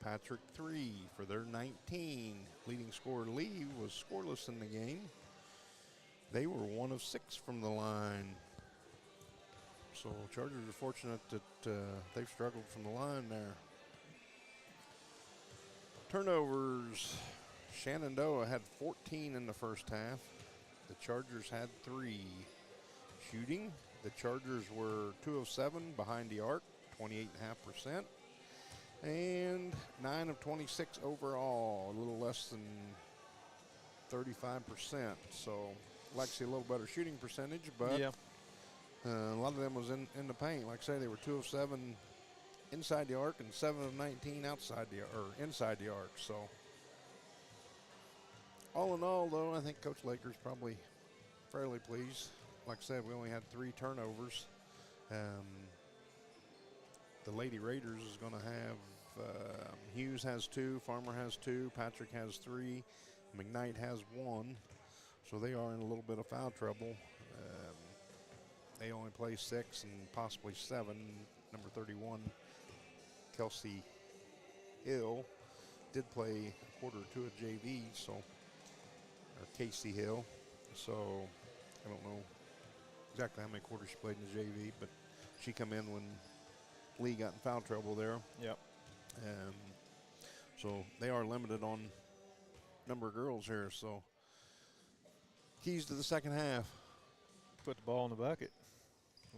Patrick 3 for their 19. Leading scorer Lee was scoreless in the game. They were 1 of 6 from the line. So Chargers are fortunate that they've struggled from the line there. Turnovers. Shenandoah had 14 in the first half. The Chargers had 3. Shooting. The Chargers were 2 of 7 behind the arc, 28.5%. And 9 of 26 overall, a little less than 35%. So, like I say, a little better shooting percentage, but yeah. A lot of them was in the paint. Like I say, they were 2 of 7 inside the arc and 7 of 19 inside the arc. So, all in all, though, I think Coach Laker's probably fairly pleased. Like I said, we only had 3 turnovers. The Lady Raiders is going to have Hughes has 2, Farmer has 2, Patrick has 3, McKnight has 1. So they are in a little bit of foul trouble. They only play 6 and possibly 7. Number 31, Kelsey Hill, did play a quarter or 2 at JV, so, or Casey Hill. So I don't know exactly how many quarters she played in the JV, but she come in when Lee got in foul trouble there. Yep. So they are limited on number of girls here. So keys to the second half. Put the ball in the bucket.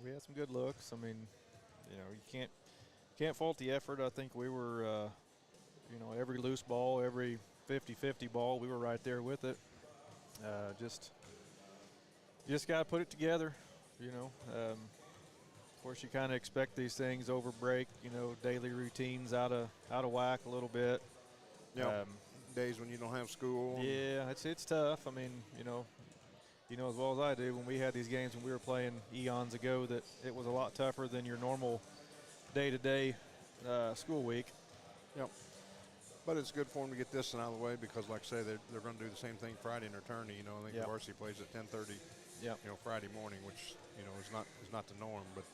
We had some good looks. I mean, you know, you can't fault the effort. I think we were, you know, every loose ball, every 50-50 ball, we were right there with it. You just got to put it together, you know. Of course, you kind of expect these things over break, you know, daily routines out of whack a little bit. Yeah. Days when you don't have school. Yeah, it's tough. I mean, you know as well as I do, when we had these games when we were playing eons ago, that it was a lot tougher than your normal day-to-day school week. Yep. But it's good for them to get this one out of the way because, like I say, they're going to do the same thing Friday in their tourney. You know, I think the varsity plays at 10:30. Yep. You know, Friday morning, which is not the norm. But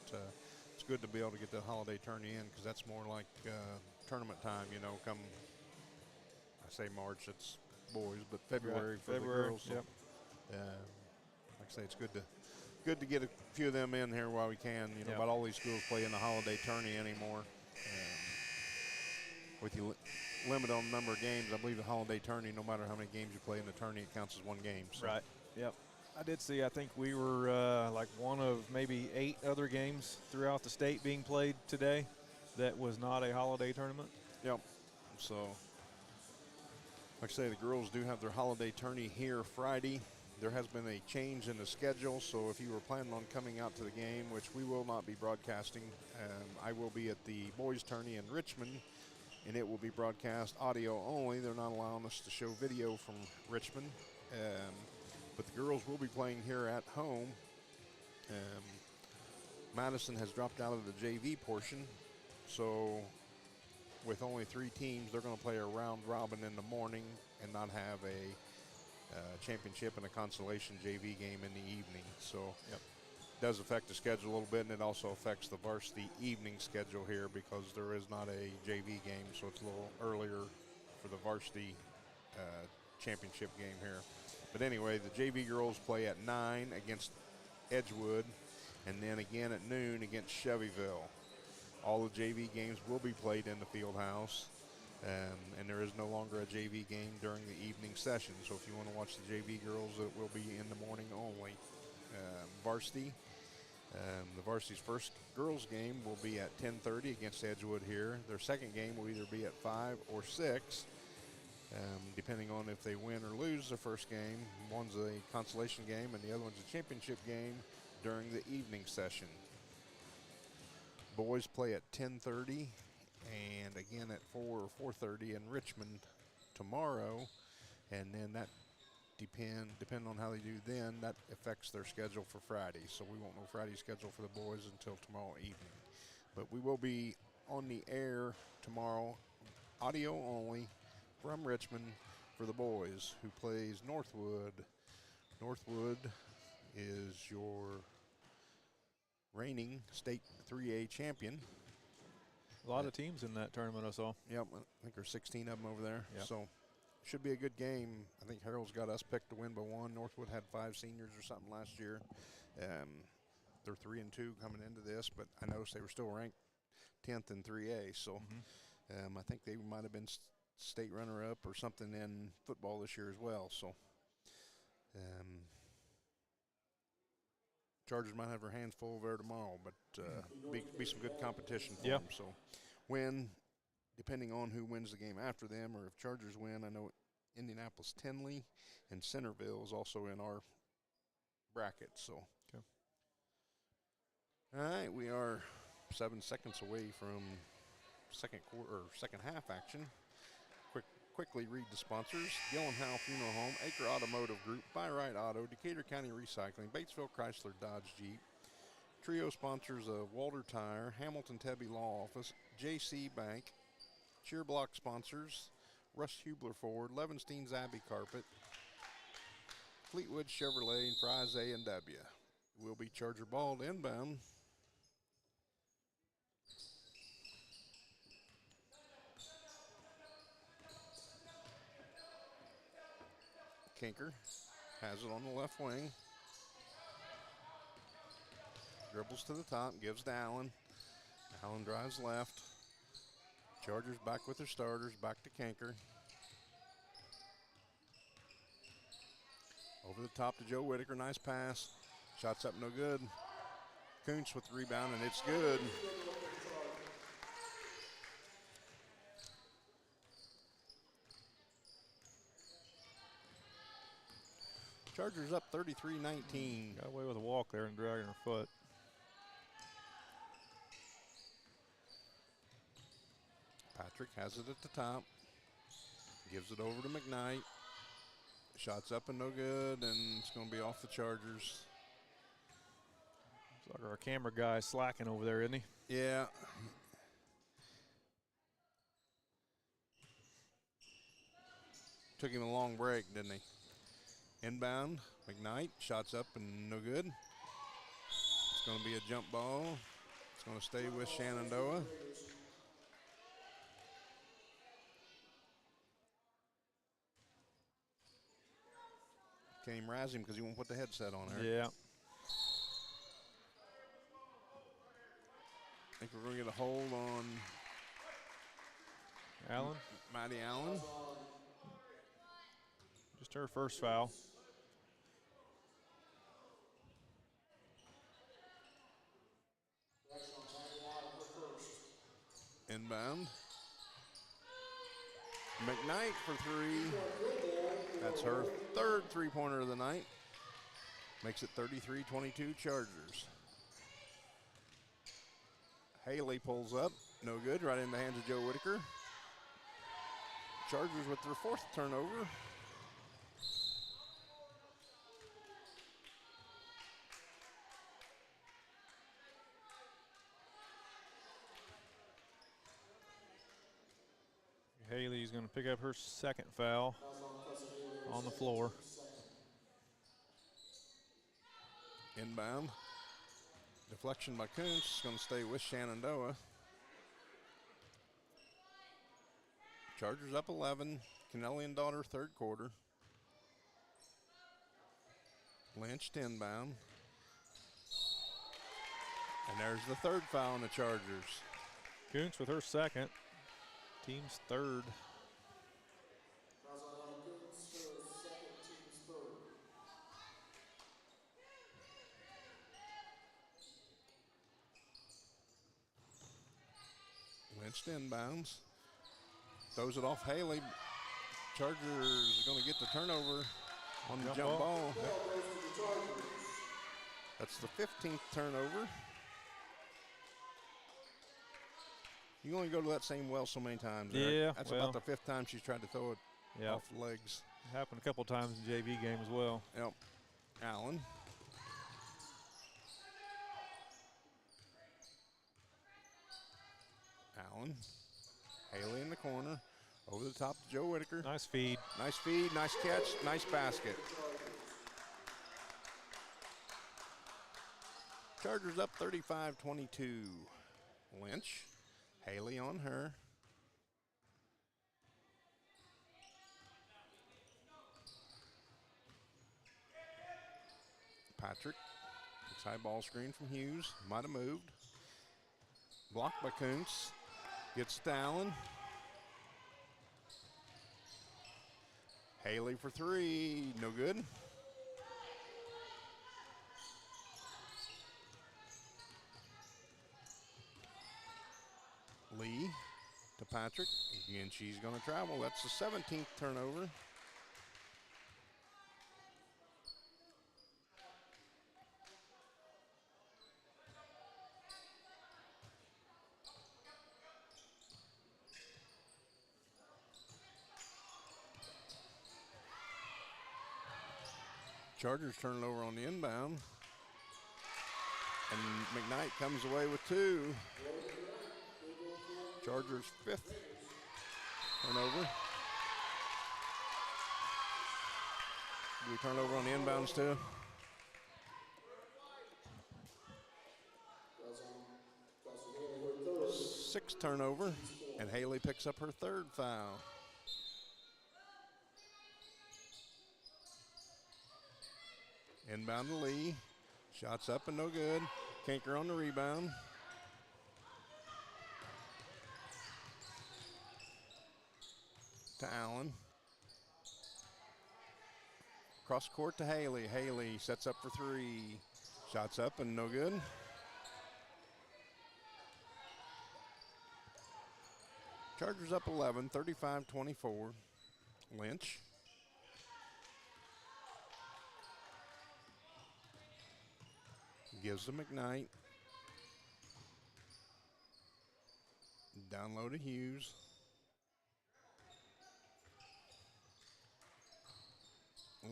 it's good to be able to get the holiday tourney in because that's more like tournament time. You know, come I say March, it's boys, but February for the girls. So, yep. Like I say, it's good to get a few of them in here while we can. You know, about all these schools play in the holiday tourney anymore. With you limit on the number of games, I believe the holiday tourney, no matter how many games you play in the tourney, it counts as one game. So. Right. Yep. I did see. I think we were like one of maybe 8 other games throughout the state being played today that was not a holiday tournament. Yep. So, like I say, the girls do have their holiday tourney here Friday. There has been a change in the schedule, so if you were planning on coming out to the game, which we will not be broadcasting, I will be at the boys' tourney in Richmond, and it will be broadcast audio only. They're not allowing us to show video from Richmond, but the girls will be playing here at home. Madison has dropped out of the JV portion, so with only 3 teams, they're going to play a round robin in the morning and not have a championship and a consolation JV game in the evening. So it does affect the schedule a little bit, and it also affects the varsity evening schedule here because there is not a JV game, so it's a little earlier for the varsity championship game here. But anyway, the JV girls play at 9 against Edgewood, and then again at noon against Chevyville. All the JV games will be played in the field house. And there is no longer a JV game during the evening session. So if you want to watch the JV girls, it will be in the morning only. Varsity, the varsity's first girls game will be at 10:30 against Edgewood here. Their second game will either be at 5 or 6, depending on if they win or lose their first game. One's a consolation game and the other one's a championship game during the evening session. Boys play at 10:30. And again at 4 or 4:30 in Richmond tomorrow, and then that depend on how they do then, that affects their schedule for Friday. So we won't know Friday's schedule for the boys until tomorrow evening. But we will be on the air tomorrow, audio only, from Richmond for the boys, who plays Northwood. Northwood is your reigning state 3A champion. A lot of teams in that tournament I saw. Yep, I think there's 16 of them over there. Yep. So should be a good game. I think Harold's got us picked to win by 1. Northwood had 5 seniors or something last year. They're 3-2 coming into this, but I noticed they were still ranked 10th in 3A. So I think they might have been state runner-up or something in football this year as well. So Chargers might have their hands full there tomorrow, but be some good competition for them. So depending on who wins the game after them, or if Chargers win, I know Indianapolis Tinley and Centerville is also in our bracket. So, all right, we are 7 seconds away from second half action. Quickly read the sponsors: Gillenhow Funeral Home, Acre Automotive Group, Buy Right Auto, Decatur County Recycling, Batesville Chrysler Dodge Jeep. Trio sponsors of Walter Tire, Hamilton Tebby Law Office, JC Bank. Cheer Block sponsors: Russ Hubler Ford, Levenstein's Abbey Carpet, Fleetwood Chevrolet, and Fry's A&W. Will be Charger ball to inbound. Kinker Has it on the left wing. Dribbles to the top, gives to Allen. Allen drives left. Chargers back with their starters, back to Kanker. Over the top to Joe Whitaker, nice pass. Shots up, no good. Kuntz with the rebound, and it's good. Chargers up 33-19. Got away with a walk there and dragging her foot. Patrick has it at the top. Gives it over to McKnight. Shots up and no good, and it's going to be off the Chargers. Looks like our camera guy's slacking over there, isn't he? Yeah. Took him a long break, didn't he? Inbound, McKnight, shots up and no good. It's going to be a jump ball. It's going to stay with Shenandoah. Can't even razz him because he won't put the headset on there. Yeah. I think we're going to get a hold on Allen. Maddie Allen. Just her first foul. Inbound. McKnight for three. That's her third three-pointer of the night. Makes it 33-22 Chargers. Haley pulls up. No good. Right in the hands of Joe Whitaker. Chargers with their fourth turnover. Haley's going to pick up her second foul on the floor. Inbound. Deflection by Kuntz. Going to stay with Shenandoah. Chargers up 11. Kennelly and Daughter, third quarter. Lynch to inbound. And there's the third foul on the Chargers. Kuntz with her second. Team's third. Lynch to inbounds. Throws it off Haley. Chargers are going to get the turnover on the jump ball. Yep. That's the 15th turnover. You only go to that same well so many times. Eric. Yeah. That's about the fifth time she's tried to throw it off the legs. It happened a couple times in the JV game as well. Yep. Allen. Allen. Haley in the corner. Over the top to Joe Whitaker. Nice feed. Nice feed, nice catch, nice basket. Chargers up 35-22. Lynch. Haley on her. Patrick. It's high ball screen from Hughes. Might have moved. Blocked by Kuntz. Gets to Allen. Haley for three. No good. Lee to Patrick. Again, she's going to travel. That's the 17th turnover. Chargers turn it over on the inbound. And McKnight comes away with two. Chargers' fifth turnover. Do we turn over on the inbounds too? Sixth turnover, and Haley picks up her third foul. Inbound to Lee. Shots up and no good. Kanker on the rebound. To Allen. Cross court to Haley. Haley sets up for three. Shots up and no good. Chargers up 11, 35-24. Lynch. Gives to McKnight. Down low to Hughes.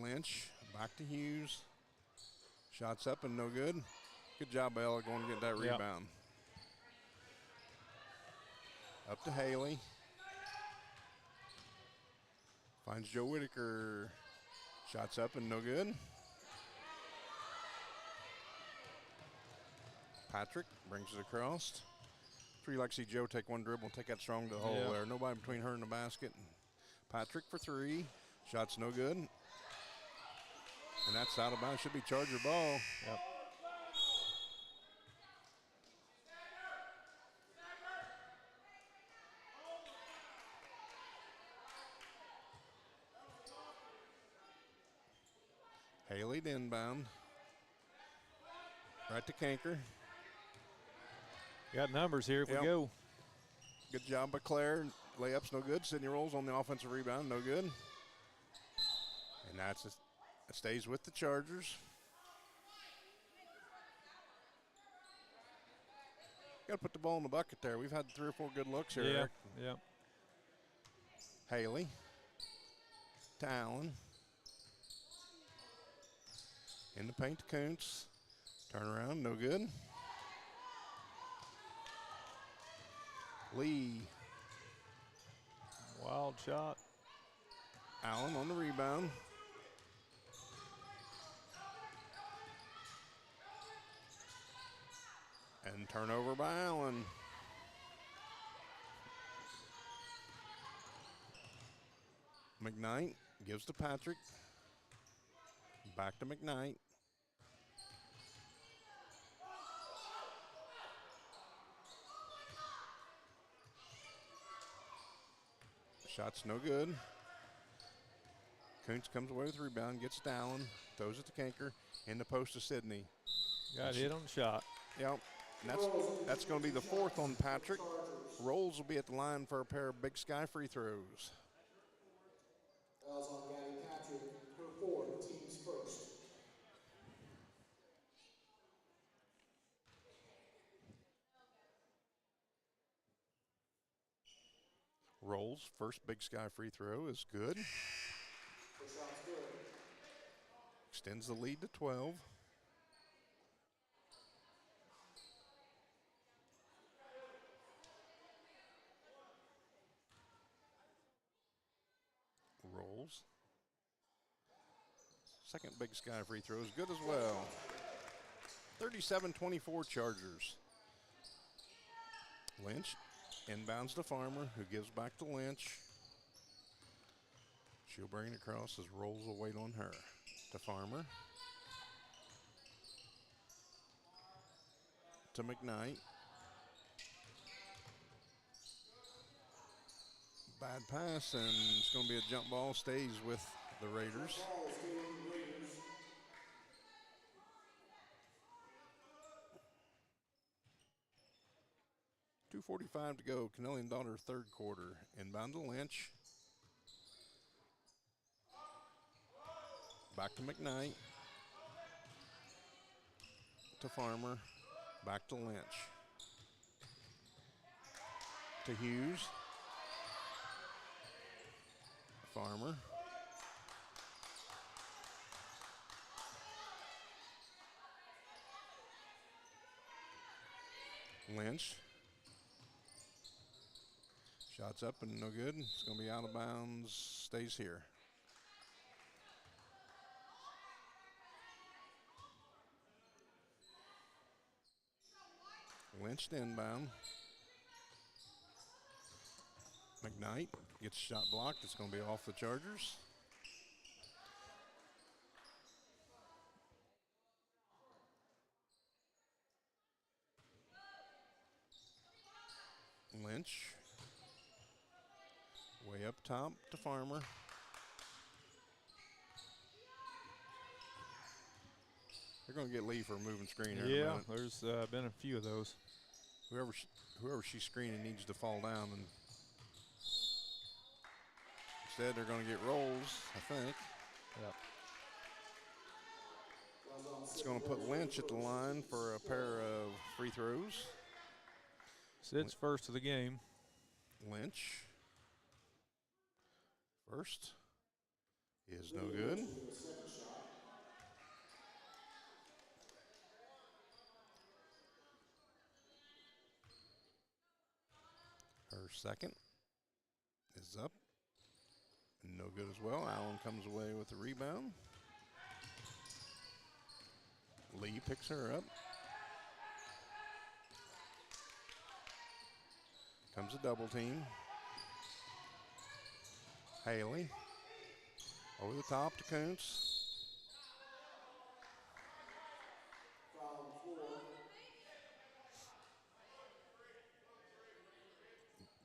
Lynch, back to Hughes. Shots up and no good. Good job, Ella, going to get that rebound. Up to Haley. Finds Joe Whitaker. Shots up and no good. Patrick brings it across. You like to see Joe take one dribble and take that strong to the hole there. Nobody between her and the basket. Patrick for three. Shot's no good. And that's out of bounds. Should be Charger ball. Yep. Haley to inbound. Right to Kanker. Got numbers here if we go. Good job by Claire. Layup's no good. Sydney Rolls on the offensive rebound, no good. And that stays with the Chargers. Got to put the ball in the bucket there. We've had 3 or 4 good looks here, Eric. Yeah. Haley to Allen. In the paint to Kuntz. Turn around, no good. Lee. Wild shot. Allen on the rebound. And turnover by Allen. McKnight gives to Patrick. Back to McKnight. Shot's no good. Kuntz comes away with the rebound, gets down, throws it to Kanker, in the post to Sydney. Got hit on the shot. Yep. And that's going to be the 4th on Patrick. Rolls will be at the line for a pair of Big Sky free throws. Fouls on Gabby Patrick, her 4th, team's first. Rolls, first Big Sky free throw is good. Extends the lead to 12. Rolls. Second Big Sky free throw is good as well. 37-24 Chargers. Lynch inbounds to Farmer, who gives back to Lynch. She'll bring it across as Rolls will wait on her. To Farmer. To McKnight. Bad pass, and it's going to be a jump ball. Stays with the Raiders. 2:45 to go. Kennelly and Daughter, 3rd quarter. Inbound to Lynch. Back to McKnight. To Farmer. Back to Lynch. To Hughes. Farmer. Lynch. Shots up and no good. It's going to be out of bounds. Stays here. Lynch to inbound. McKnight gets shot blocked. It's going to be off the Chargers. Lynch. Way up top to Farmer. They're going to get Lee for a moving screen here in a minute. There's been a few of those. Whoever she's screening needs to fall down, and instead they're going to get rolls, I think. Yep. It's going to put Lynch at the line for a pair of free throws. Sid's first of the game. Lynch. First is no good. Her second is up. No good as well. Allen comes away with the rebound. Lee picks her up. Comes a double team. Haley over the top to Kuntz.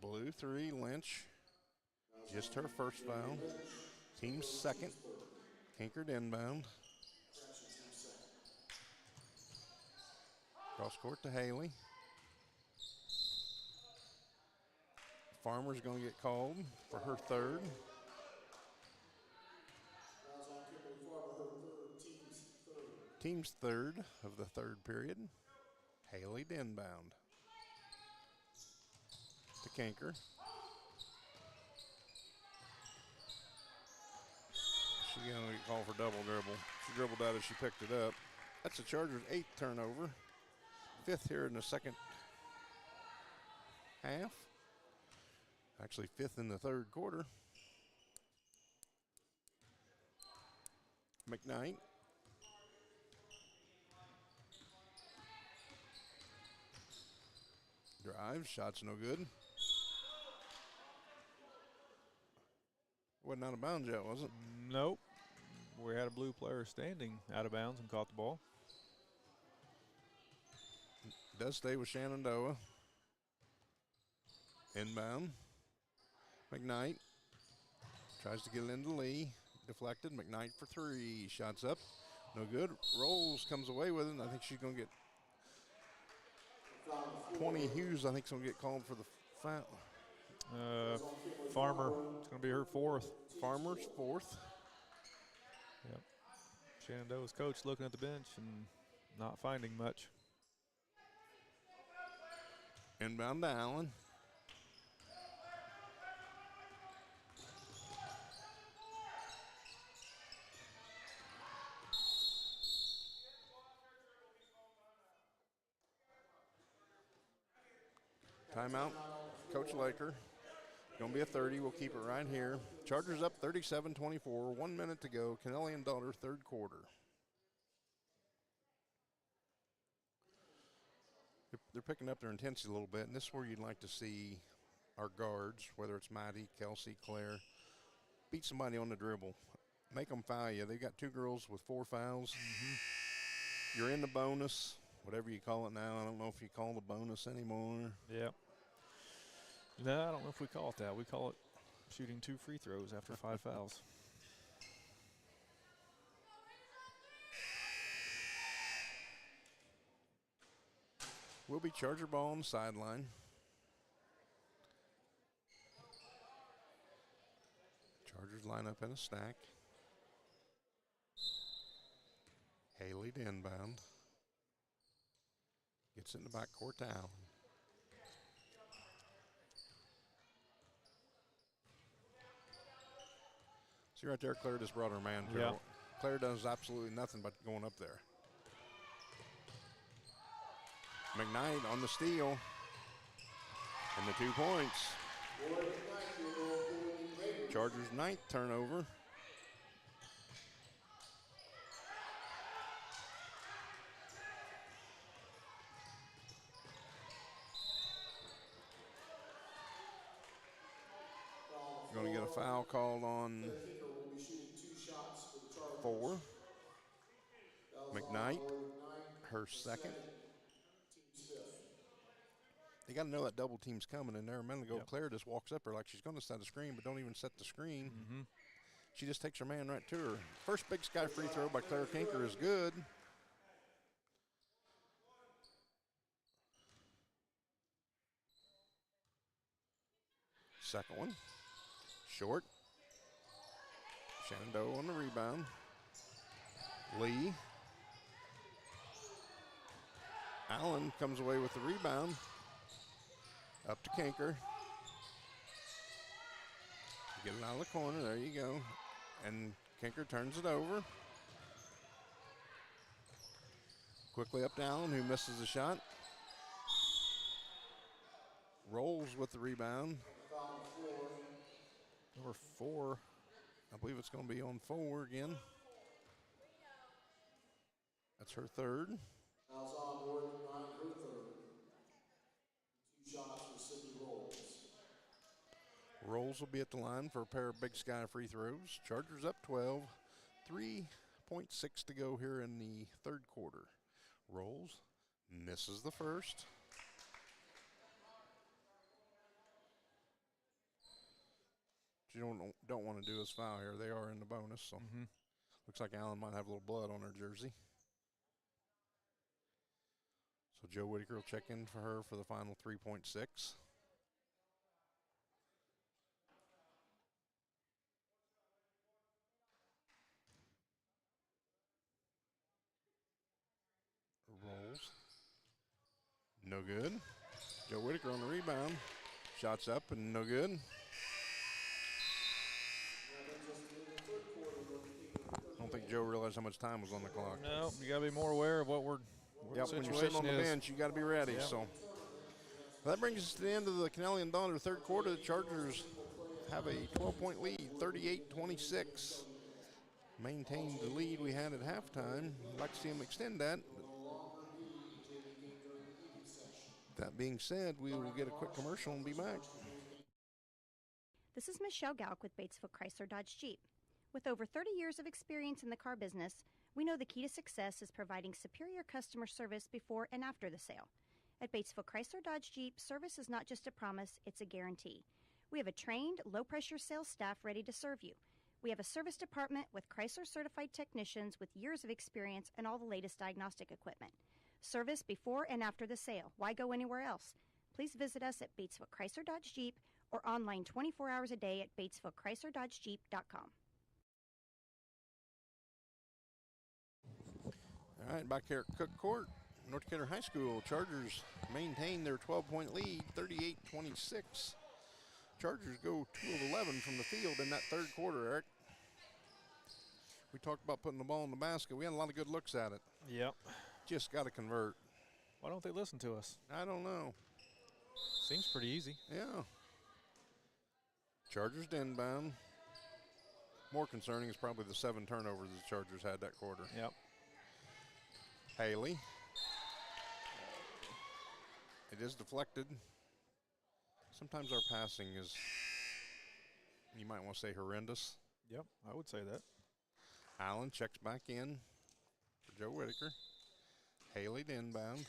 Blue three, Lynch. Just her first foul. Team's second. Kinkard inbound. Cross court to Haley. Farmer's going to get called for her third. Team's third of the third period. Haley to inbound. To Kinker. She's going to get called for double dribble. She dribbled out as she picked it up. That's the Chargers' 8th turnover. 5th here in the second half. Actually 5th in the third quarter. McKnight. Drive, shot's no good. Wasn't out of bounds yet, was it? Nope. We had a blue player standing out of bounds and caught the ball. Does stay with Shenandoah. Inbound. McKnight tries to get it into Lee. Deflected. McKnight for three. Shots up. No good. Rolls, comes away with it. I think she's going to get 20. Hughes, I think, is going to get called for the foul. Farmer, it's going to be her fourth. Farmer's fourth. Yep. Shenandoah's coach looking at the bench and not finding much. Inbound to Allen. Timeout. Coach Laker. Going to be a 30. We'll keep it right here. Chargers up 37-24. 1 minute to go. Kennelly and Daughter, third quarter. They're picking up their intensity a little bit, and this is where you'd like to see our guards, whether it's Maddie, Kelsey, Claire, beat somebody on the dribble. Make them foul you. They've got 2 girls with 4 fouls. You're in the bonus, whatever you call it now. I don't know if you call the bonus anymore. Yep. No, I don't know if we call it that. We call it shooting 2 free throws after 5 fouls. Will be Charger ball on the sideline. Chargers line up in a stack. Haley to inbound. Gets it in the backcourt to Allen. See right there, Claire just brought her man to her. Claire does absolutely nothing but going up there. McKnight on the steal. And the 2 points. Chargers' 9th turnover. Going to get a foul called on 4. McKnight, her second. You got to know that double team's coming in there. A minute ago, Claire just walks up her like she's going to set a screen, but don't even set the screen. She just takes her man right to her. First Big Sky free throw by Claire Kinker is good. Second one, short. Shenandoah on the rebound. Lee. Allen comes away with the rebound. Up to Kinker. Get it out of the corner. There you go. And Kinker turns it over. Quickly up to Allen, who misses the shot. Rolls with the rebound. Number 4. I believe it's going to be on 4 again. That's her third. Alzon Morgan, her third. 2 shots for Sydney Rolls. Rolls will be at the line for a pair of Big Sky free throws. Chargers up 12. 3.6 to go here in the third quarter. Rolls misses the first. What you don't want to do is foul here. They are in the bonus, so looks like Allen might have a little blood on her jersey. So Joe Whitaker will check in for her for the final 3.6. Rolls. No good. Joe Whitaker on the rebound. Shots up and no good. I don't think Joe realized how much time was on the clock. No, you got to be more aware of what Yep, when you're sitting on the bench, you got to be ready. Yep. So that brings us to the end of the Canelli and Donner third quarter. The Chargers have a 12-point lead, 38-26. Maintained the lead we had at halftime. I'd like to see them extend that. That being said, we will get a quick commercial and be back. This is Michelle Galk with Batesville Chrysler Dodge Jeep. With over 30 years of experience in the car business, we know the key to success is providing superior customer service before and after the sale. At Batesville Chrysler Dodge Jeep, service is not just a promise, it's a guarantee. We have a trained, low-pressure sales staff ready to serve you. We have a service department with Chrysler-certified technicians with years of experience and all the latest diagnostic equipment. Service before and after the sale. Why go anywhere else? Please visit us at Batesville Chrysler Dodge Jeep or online 24 hours a day at BatesvilleChryslerDodgeJeep.com. All right, back here at Cook Court, North Decatur High School. Chargers maintain their 12-point lead, 38-26. Chargers go 2 of 11 from the field in that third quarter, Eric. We talked about putting the ball in the basket. We had a lot of good looks at it. Yep. Just got to convert. Why don't they listen to us? I don't know. Seems pretty easy. Yeah. Chargers to inbound. More concerning is probably the 7 turnovers the Chargers had that quarter. Yep. Haley. It is deflected. Sometimes our passing is, you might want to say, horrendous. Yep, I would say that. Allen checks back in for Joe Whitaker. Haley to inbound.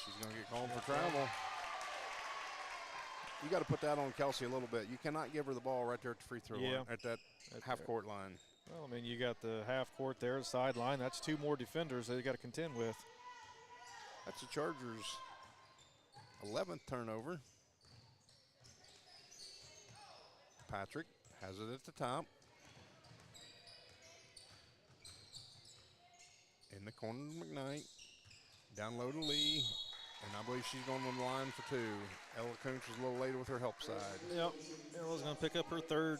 She's going to get called for travel. You got to put that on Kelsey a little bit. You cannot give her the ball right there at the free throw line, at that half-court line. Well, I mean, you got the half court there, the sideline. That's 2 more defenders they got to contend with. That's the Chargers' 11th turnover. Patrick has it at the top. In the corner to McKnight. Down low to Lee. And I believe she's going on the line for 2. Ella Kuntz was a little late with her help side. Yep. Ella's going to pick up her third.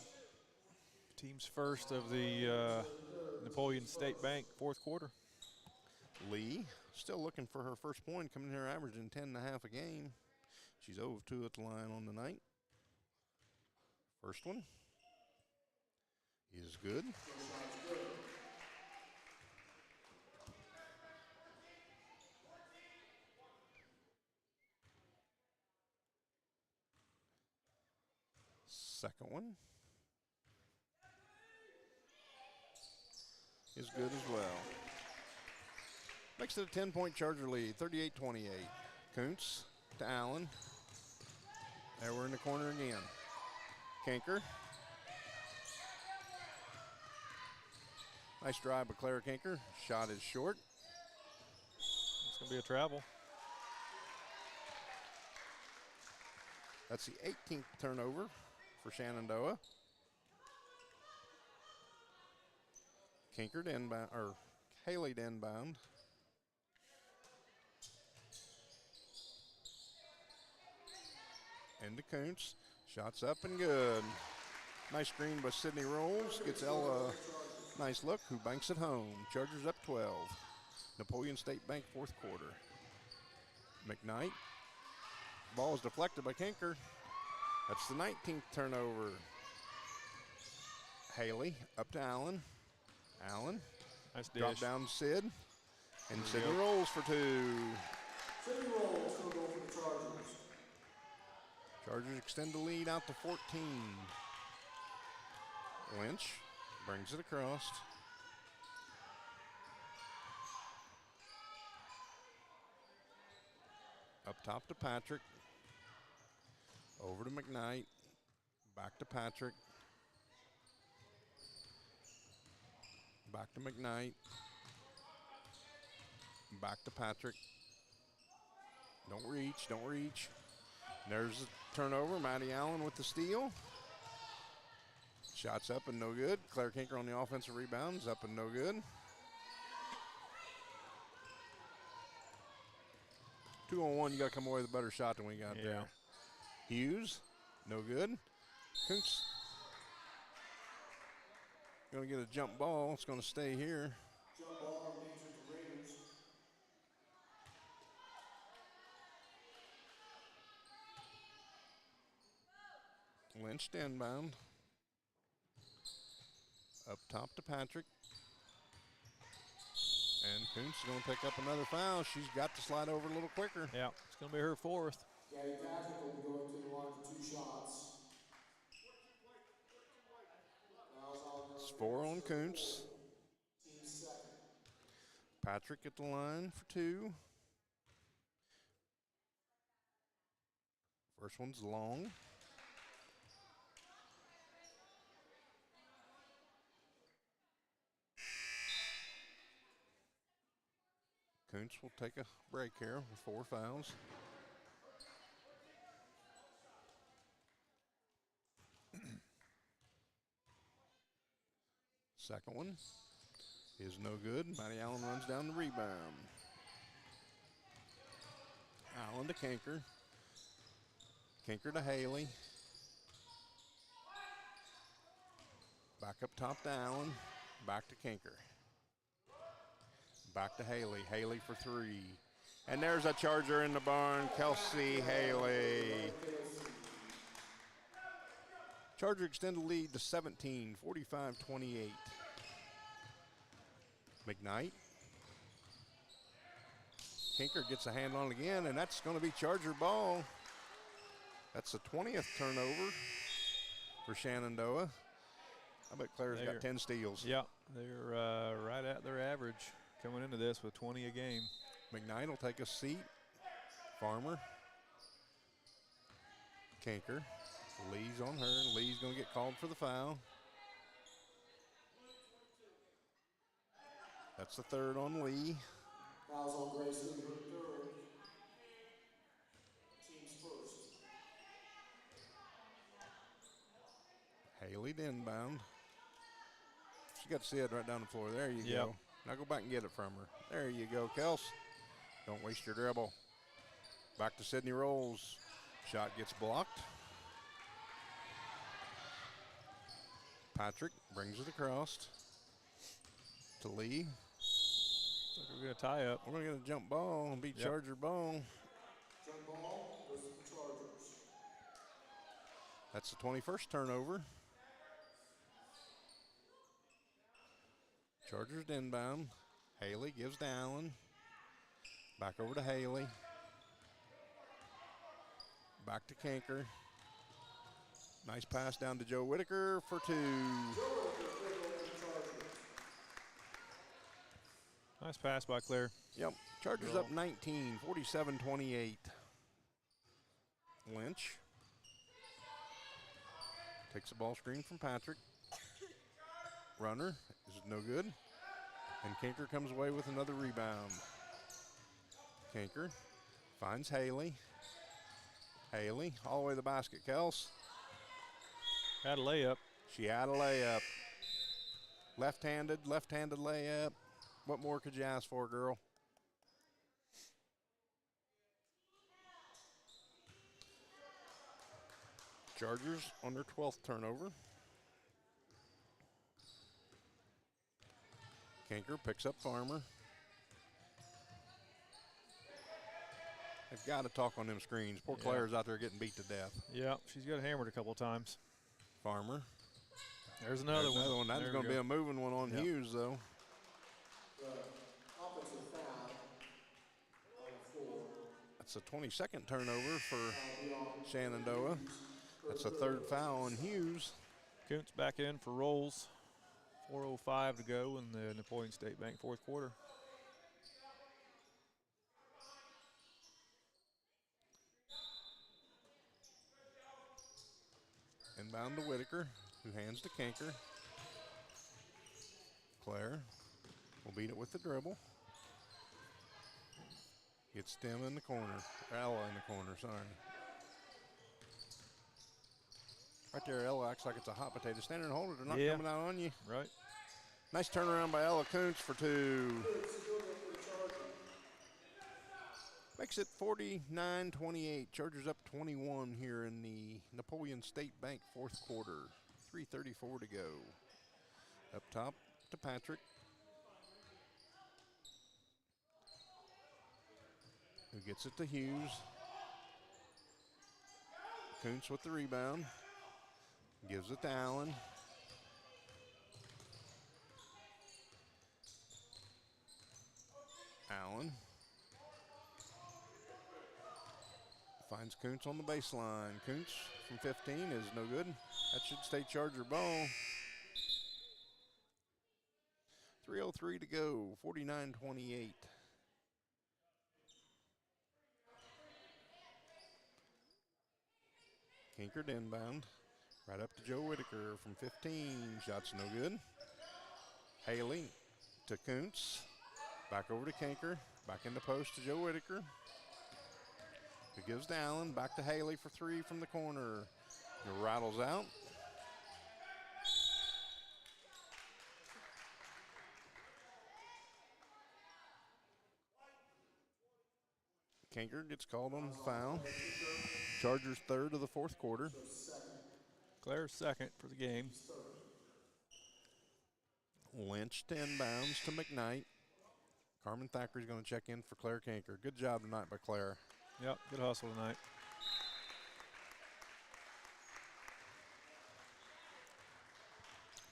Team's first of the Napoleon State Bank fourth quarter. Lee still looking for her first point, coming here averaging 10.5 a game. She's 0 of 2 at the line on the night. First one is good. Second one. is good as well. Makes it a 10-point Charger lead, 38-28. Kuntz to Allen. There we're in the corner again. Kanker. Nice drive by Claire Kanker. Shot is short. It's going to be a travel. That's the 18th turnover for Shenandoah. Kanker to inbound, or Haley to inbound. Into Kuntz. Shots up and good. Nice screen by Sydney Rolls. Gets Ella a nice look, who banks it home. Chargers up 12. Napoleon State Bank fourth quarter. McKnight. Ball is deflected by Kanker. That's the 19th turnover. Haley up to Allen. Allen. Nice dish. Drop down Sid. And Sydney Rolls for two. Sydney Rolls going to go for the Chargers. Chargers extend the lead out to 14. Lynch brings it across. Up top to Patrick. Over to McKnight. Back to Patrick. Back to McKnight. Back to Patrick. Don't reach, don't reach. There's a turnover. Maddie Allen with the steal. Shots up and no good. Claire Kanker on the offensive rebounds. Up and no good. 2-on-1, you got to come away with a better shot than we got there. Hughes, no good. Kuntz going to get a jump ball. It's going to stay here. Jump ball remains with the Raiders. Lynch to inbound. Up top to Patrick. And Kuntz is going to pick up another foul. She's got to slide over a little quicker. Yeah, it's going to be her fourth. Gabby Patrick will be going to the line for 2 shots. It's 4 on Kuntz. Team second. Patrick at the line for 2. First one's long. Kuntz will take a break here with 4 fouls. Second one is no good. Maddie Allen runs down the rebound. Allen to Kanker. Kanker to Haley. Back up top to Allen. Back to Kanker. Back to Haley. Haley for 3. And there's a Charger in the barn. Kelsey Haley. Charger extend the lead to 17, 45-28. McKnight. Kanker gets a hand on it again, and that's going to be Charger ball. That's the 20th turnover for Shenandoah. I bet Claire's got 10 steals. Yeah, they're right at their average coming into this with 20 a game. McKnight will take a seat. Farmer. Kanker. Lee's on her. Lee's going to get called for the foul. That's the 3rd on Lee. Fouls on Grace Lee, her 3rd. Team's first. Haley to inbound. She got Sid right down the floor. There you go. Now go back and get it from her. There you go, Kels. Don't waste your dribble. Back to Sydney Rolls. Shot gets blocked. Patrick brings it across to Lee. Looks like we're going to tie up. We're going to get a jump ball and be Charger ball. Jump ball goes to the Chargers. That's the 21st turnover. Chargers to inbound. Haley gives to Allen. Back over to Haley. Back to Kanker. Nice pass down to Joe Whitaker for 2. Nice pass by Claire. Yep. Chargers up 19, 47-28. Lynch takes the ball screen from Patrick. Runner is no good. And Kinker comes away with another rebound. Kinker finds Haley. Haley all the way to the basket. Kels. Had a layup. She had a layup. Left-handed layup. What more could you ask for, girl? Chargers on their 12th turnover. Kinker picks up Farmer. They've got to talk on them screens. Poor Claire's out there getting beat to death. Yeah, she's got hammered a couple of times. Farmer. There's another one. That's going to be a moving one on Hughes, though. Offensive foul on 4. That's a 22nd turnover for Shenandoah. That's a third foul on Hughes. Kuntz back in for Rolls. 4:05 to go in the Napoleon State Bank fourth quarter. Inbound to Whitaker, who hands to Kinker. Claire will beat it with the dribble. Gets Stem in the corner. Ella in the corner, sorry. Right there, Ella acts like it's a hot potato. Stand there and hold it. They're not coming out on you. Right. Nice turnaround by Ella Kuntz for 2. Makes it 49-28. Chargers up 21 here in the Napoleon State Bank fourth quarter. 3:34 to go. Up top to Patrick. Who gets it to Hughes. Kuntz with the rebound. Gives it to Allen. Allen finds Kuntz on the baseline. Kuntz from 15 is no good. That should stay Charger ball. 3:03 to go, 49-28. Kinker inbound. Right up to Joe Whitaker from 15. Shots no good. Haley to Kuntz. Back over to Kinker. Back in the post to Joe Whitaker. He gives to Allen. Back to Haley for 3 from the corner. It rattles out. Kinker gets called on the foul. Chargers third of the fourth quarter. Claire's second for the game. Lynch to inbounds to McKnight. Carmen Thackeray's going to check in for Claire Kinker. Good job tonight by Claire. Yep, good hustle tonight.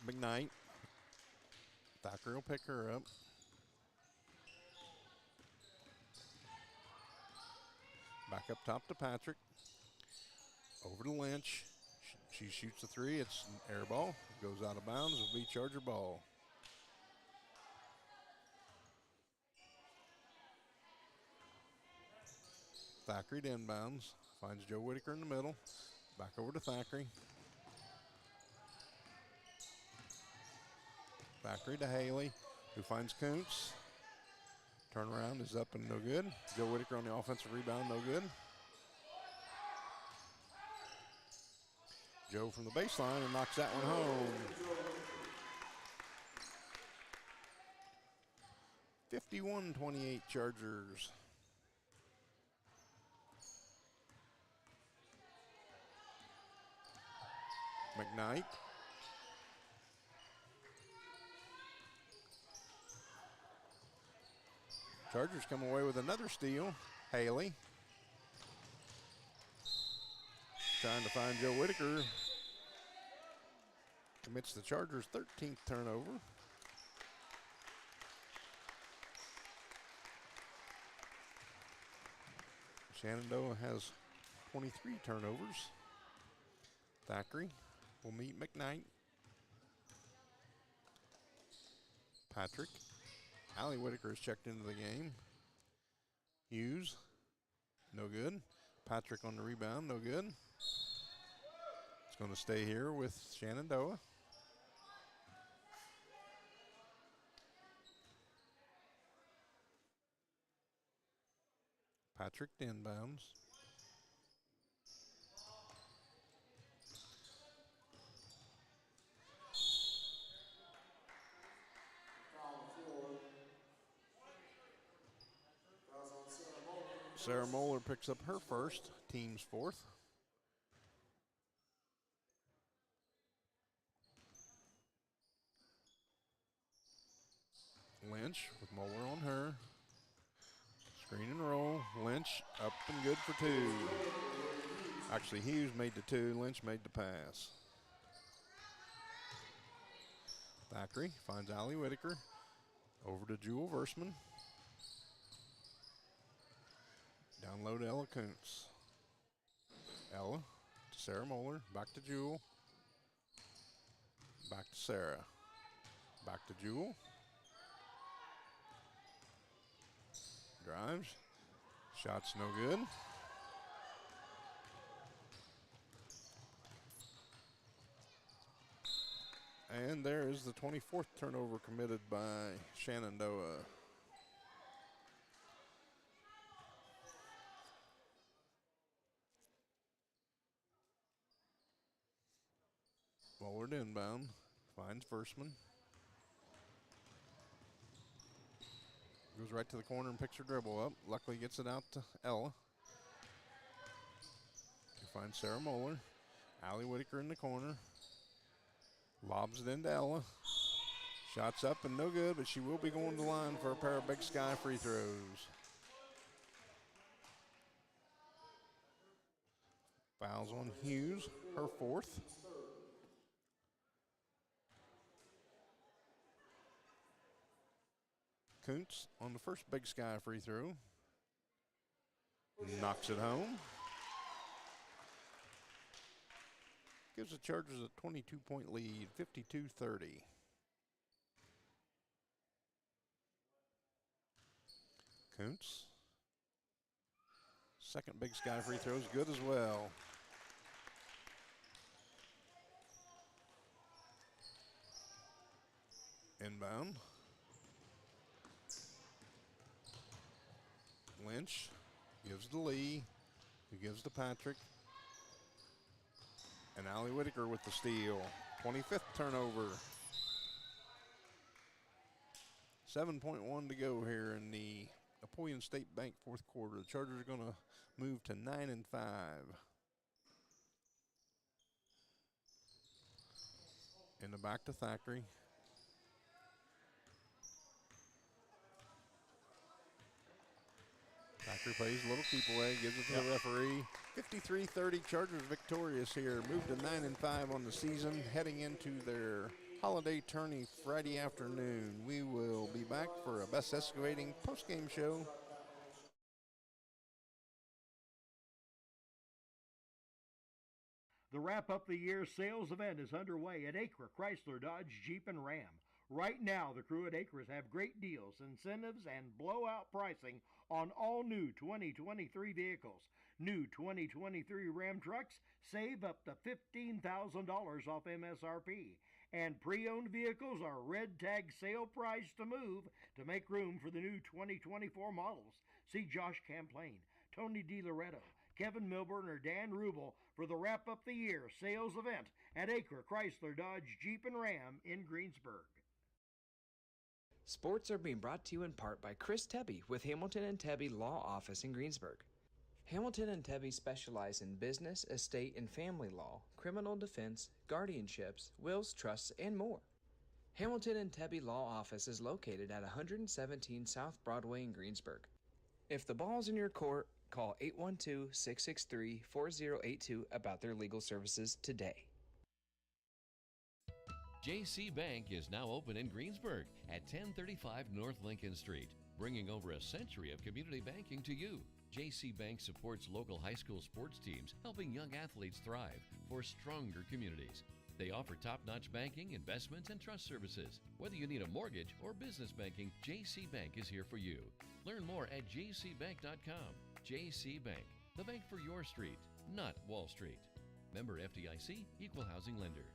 McKnight. Thacker will pick her up. Back up top to Patrick. Over to Lynch. She shoots a 3. It's an air ball. Goes out of bounds. Will be Charger ball. Thackeray to inbounds. Finds Joe Whitaker in the middle. Back over to Thackeray. Thackeray to Haley, who finds Kuntz. Turnaround is up and no good. Joe Whitaker on the offensive rebound, no good. Joe from the baseline and knocks that one home. 51-28 Chargers. McKnight. Chargers come away with another steal. Haley. Trying to find Joe Whitaker. Commits the Chargers' 13th turnover. Shenandoah has 23 turnovers. Thackeray will meet McKnight. Patrick Allie Whitaker is checked into the game. Hughes, no good. Patrick on the rebound, no good. It's going to stay here with Shenandoah. Patrick inbounds. Sarah Moeller picks up her first, team's fourth. Lynch with Moeller on her. Screen and roll. Lynch up and good for two. Actually, Hughes made the two. Lynch made the pass. Thackeray finds Allie Whitaker. Over to Jewel Versman. Down low to Ella Kuntz. Ella to Sarah Moeller. Back to Jewel. Back to Sarah. Back to Jewel. Drives. Shot's no good. And there is the 24th turnover committed by Shenandoah. Forward inbound. Finds Versman. Goes right to the corner and picks her dribble up. Luckily gets it out to Ella. Finds Sarah Moeller. Allie Whitaker in the corner. Lobs it into Ella. Shots up and no good, but she will be going to the line for a pair of Big Sky free throws. Fouls on Hughes, her fourth. Kuntz on the first Big Sky free throw. Knocks it home. Gives the Chargers a 22-point lead, 52-30. Kuntz. Second Big Sky free throw is good as well. Inbound. Lynch gives to Lee, who gives to Patrick. And Allie Whitaker with the steal. 25th turnover. 7.1 to go here in the Napoleon State Bank fourth quarter. The Chargers are going to move to 9-5. In the back to Thackeray. Thackeray plays a little keep away, gives it to the referee. 53-30, Chargers victorious here. Moved to 9-5 on the season, heading into their holiday tourney Friday afternoon. We will be back for a Best Excavating postgame show. The wrap-up the year sales event is underway at Acre Chrysler Dodge Jeep and Ram. Right now, the crew at Acres have great deals, incentives, and blowout pricing on all new 2023 vehicles. New 2023 Ram trucks save up to $15,000 off MSRP. And pre-owned vehicles are red tag sale price to move to make room for the new 2024 models. See Josh Camplain, Tony DiLoretto, Kevin Milburn, or Dan Rubel for the wrap-up the year sales event at Acre Chrysler Dodge Jeep and Ram in Greensburg. Sports are being brought to you in part by Chris Tebby with Hamilton and Tebby Law Office in Greensburg. Hamilton and Tebby specialize in business, estate, and family law, criminal defense, guardianships, wills, trusts, and more. Hamilton and Tebby Law Office is located at 117 South Broadway in Greensburg. If the ball's in your court, call 812-663-4082 about their legal services today. JC Bank is now open in Greensburg at 1035 North Lincoln Street, bringing over a century of community banking to you. JC Bank supports local high school sports teams, helping young athletes thrive for stronger communities. They offer top-notch banking, investments, and trust services. Whether you need a mortgage or business banking, JC Bank is here for you. Learn more at jcbank.com. JC Bank, the bank for your street, not Wall Street. Member FDIC, Equal Housing Lender.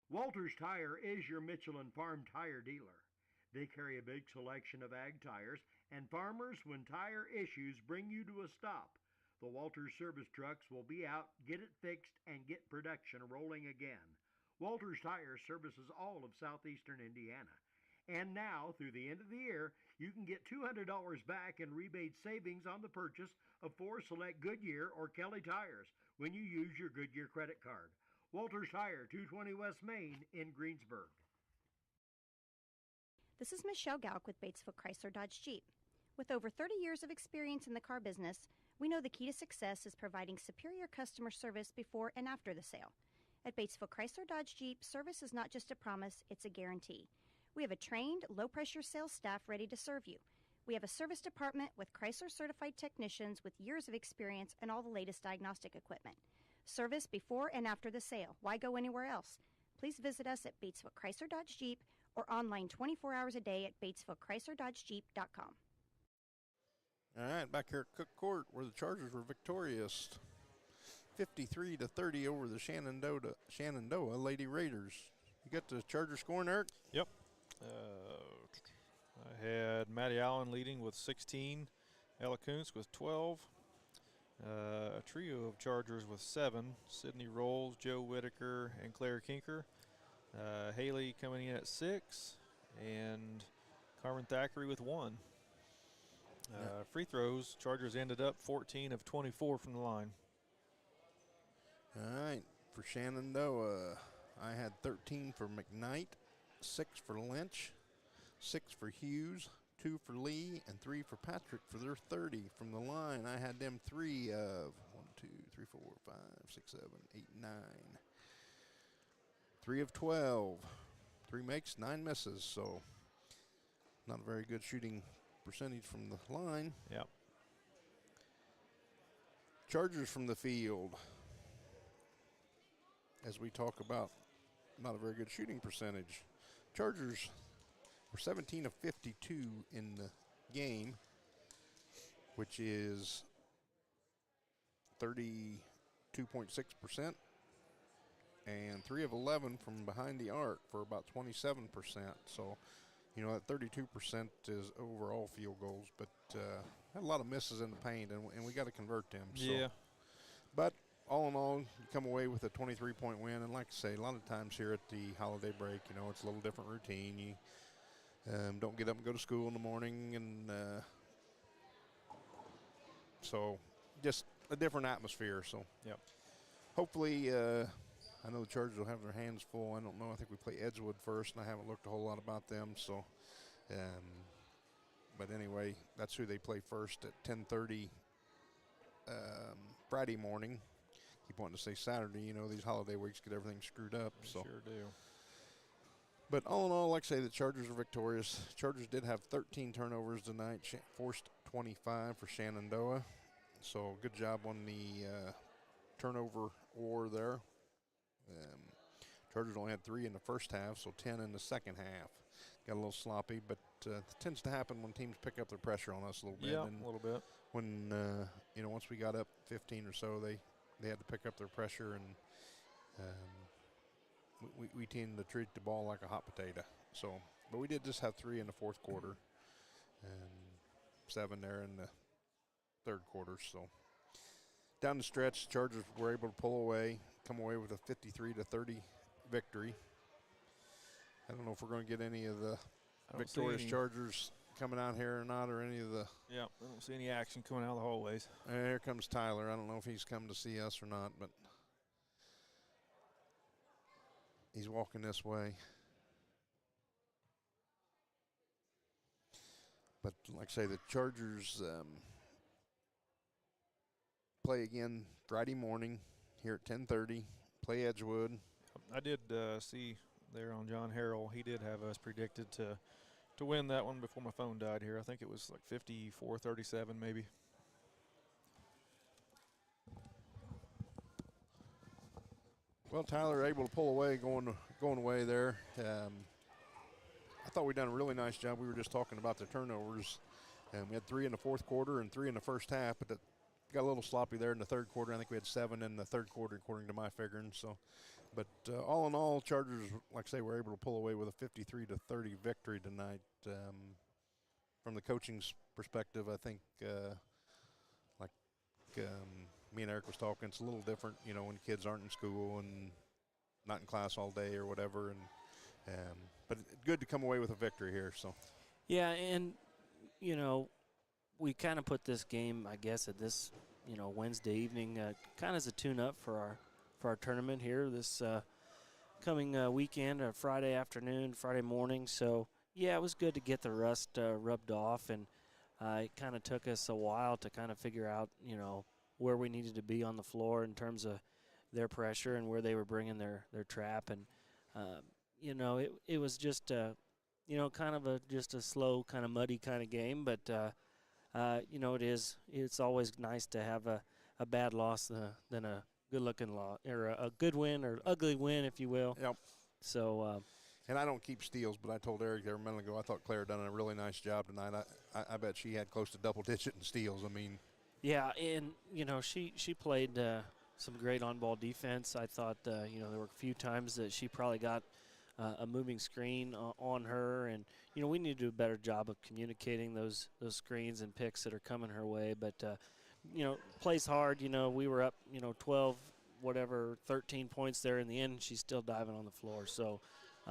Walters Tire is your Michelin Farm tire dealer. They carry a big selection of ag tires, and farmers, when tire issues bring you to a stop, the Walters service trucks will be out, get it fixed, and get production rolling again. Walters Tire services all of southeastern Indiana. And now, through the end of the year, you can get $200 back in rebate savings on the purchase of 4 select Goodyear or Kelly tires when you use your Goodyear credit card. Walters Tire, 220 West Main in Greensburg. This is Michelle Galk with Batesville Chrysler Dodge Jeep. With over 30 years of experience in the car business, we know the key to success is providing superior customer service before and after the sale. At Batesville Chrysler Dodge Jeep, service is not just a promise, it's a guarantee. We have a trained, low-pressure sales staff ready to serve you. We have a service department with Chrysler-certified technicians with years of experience and all the latest diagnostic equipment. Service before and after the sale. Why go anywhere else? Please visit us at Batesville Chrysler Dodge Jeep or online 24 hours a day at BatesvilleChryslerDodgeJeep.com. All right, back here at Cook Court where the Chargers were victorious 53-30 over the Shenandoah Lady Raiders. You got the Chargers scoring, Eric? Yep. I had Maddie Allen leading with 16, Ella Kuntz with 12, a trio of Chargers with 7, Sydney Rolls, Joe Whitaker, and Claire Kinker. Haley coming in at 6, and Carmen Thackeray with 1. Free throws, Chargers ended up 14 of 24 from the line. All right, for Shenandoah, I had 13 for McKnight, 6 for Lynch, 6 for Hughes, 2 for Lee, and 3 for Patrick for their 30. From the line, I had them 3 of 1, 2, 3, 4, 5, 6, 7, 8, 9. 3 of 12. 3 makes, 9 misses, so not a very good shooting percentage from the line. Yep. Chargers from the field. As we talk about not a very good shooting percentage. Chargers were 17 of 52 in the game, which is 32.6%, and 3 of 11 from behind the arc for about 27%. So, you know, that 32% is overall field goals, but had a lot of misses in the paint, and we got to convert them. So. Yeah. But all in all, you come away with a 23-point win, and like I say, a lot of times here at the holiday break, you know, it's a little different routine. You don't get up and go to school in the morning, and so just a different atmosphere. So, yep. Hopefully, I know the Chargers will have their hands full. I don't know. I think we play Edgewood first, and I haven't looked a whole lot about them. So, but anyway, that's who they play first at 10:30 Friday morning. Keep wanting to say Saturday. You know, these holiday weeks get everything screwed up. They so sure do. But all in all, like I say, the Chargers are victorious. Chargers did have 13 turnovers tonight, forced 25 for Shenandoah. So good job on the turnover war there. Chargers only had 3 in the first half, so 10 in the second half. Got a little sloppy, but it tends to happen when teams pick up their pressure on us a little bit. Yeah, and a little bit. When, you know, once we got up 15 or so, they had to pick up their pressure, and we tend to treat the ball like a hot potato. So, but we did just have 3 in the fourth quarter and 7 there in the third quarter. So down the stretch, Chargers were able to pull away, come away with a 53-30 victory. I don't know if we're going to get any of the victorious Chargers coming out here or not, or any of the. Yeah, I don't see any action coming out of the hallways. Here comes Tyler. I don't know if he's come to see us or not, but he's walking this way. But like I say, the Chargers play again Friday morning here at 10:30. Play Edgewood. I did see there on John Harrell, he did have us predicted to win that one before my phone died here. I think it was like 54-37 maybe. Well, Tyler able to pull away, going away there. I thought we'd done a really nice job. We were just talking about the turnovers. We had 3 in the fourth quarter and 3 in the first half, but that got a little sloppy there in the third quarter. I think we had 7 in the third quarter, according to my figuring. So, but all in all, Chargers, like I say, were able to pull away with a 53-30 victory tonight. From the coaching's perspective, I think, me and Eric was talking, it's a little different, when kids aren't in school and not in class all day or whatever. But good to come away with a victory here. So. Yeah, and we kind of put this game, I guess, at this Wednesday evening, kind of as a tune-up for our tournament here this coming weekend, Friday afternoon, Friday morning. So yeah, it was good to get the rust rubbed off, and it kind of took us a while to kind of figure out where we needed to be on the floor in terms of their pressure and where they were bringing their trap, and it was just kind of just a slow, kind of muddy kind of game, but it's always nice to have a bad loss than a good-looking loss, or a good win, or ugly win, if you will. Yep. So. And I don't keep steals, but I told Eric there a minute ago, I thought Claire done a really nice job tonight. I bet she had close to double-digit in steals. I mean. Yeah, and, she played some great on-ball defense. I thought, there were a few times that she probably got a moving screen on her, and, we need to do a better job of communicating those screens and picks that are coming her way. But, plays hard. We were up, 12, 13 points there in the end, and she's still diving on the floor. So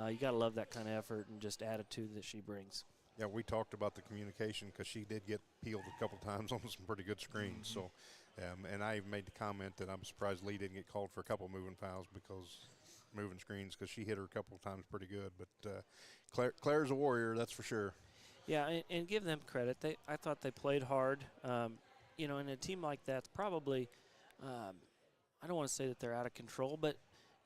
you got to love that kind of effort and just attitude that she brings. Yeah, we talked about the communication because she did get peeled a couple times on some pretty good screens. So, and I even made the comment that I'm surprised Lee didn't get called for a couple moving fouls moving screens, because she hit her a couple of times pretty good. But Claire's a warrior, that's for sure. Yeah, and give them credit. I thought they played hard. In a team like that's probably, I don't want to say that they're out of control, but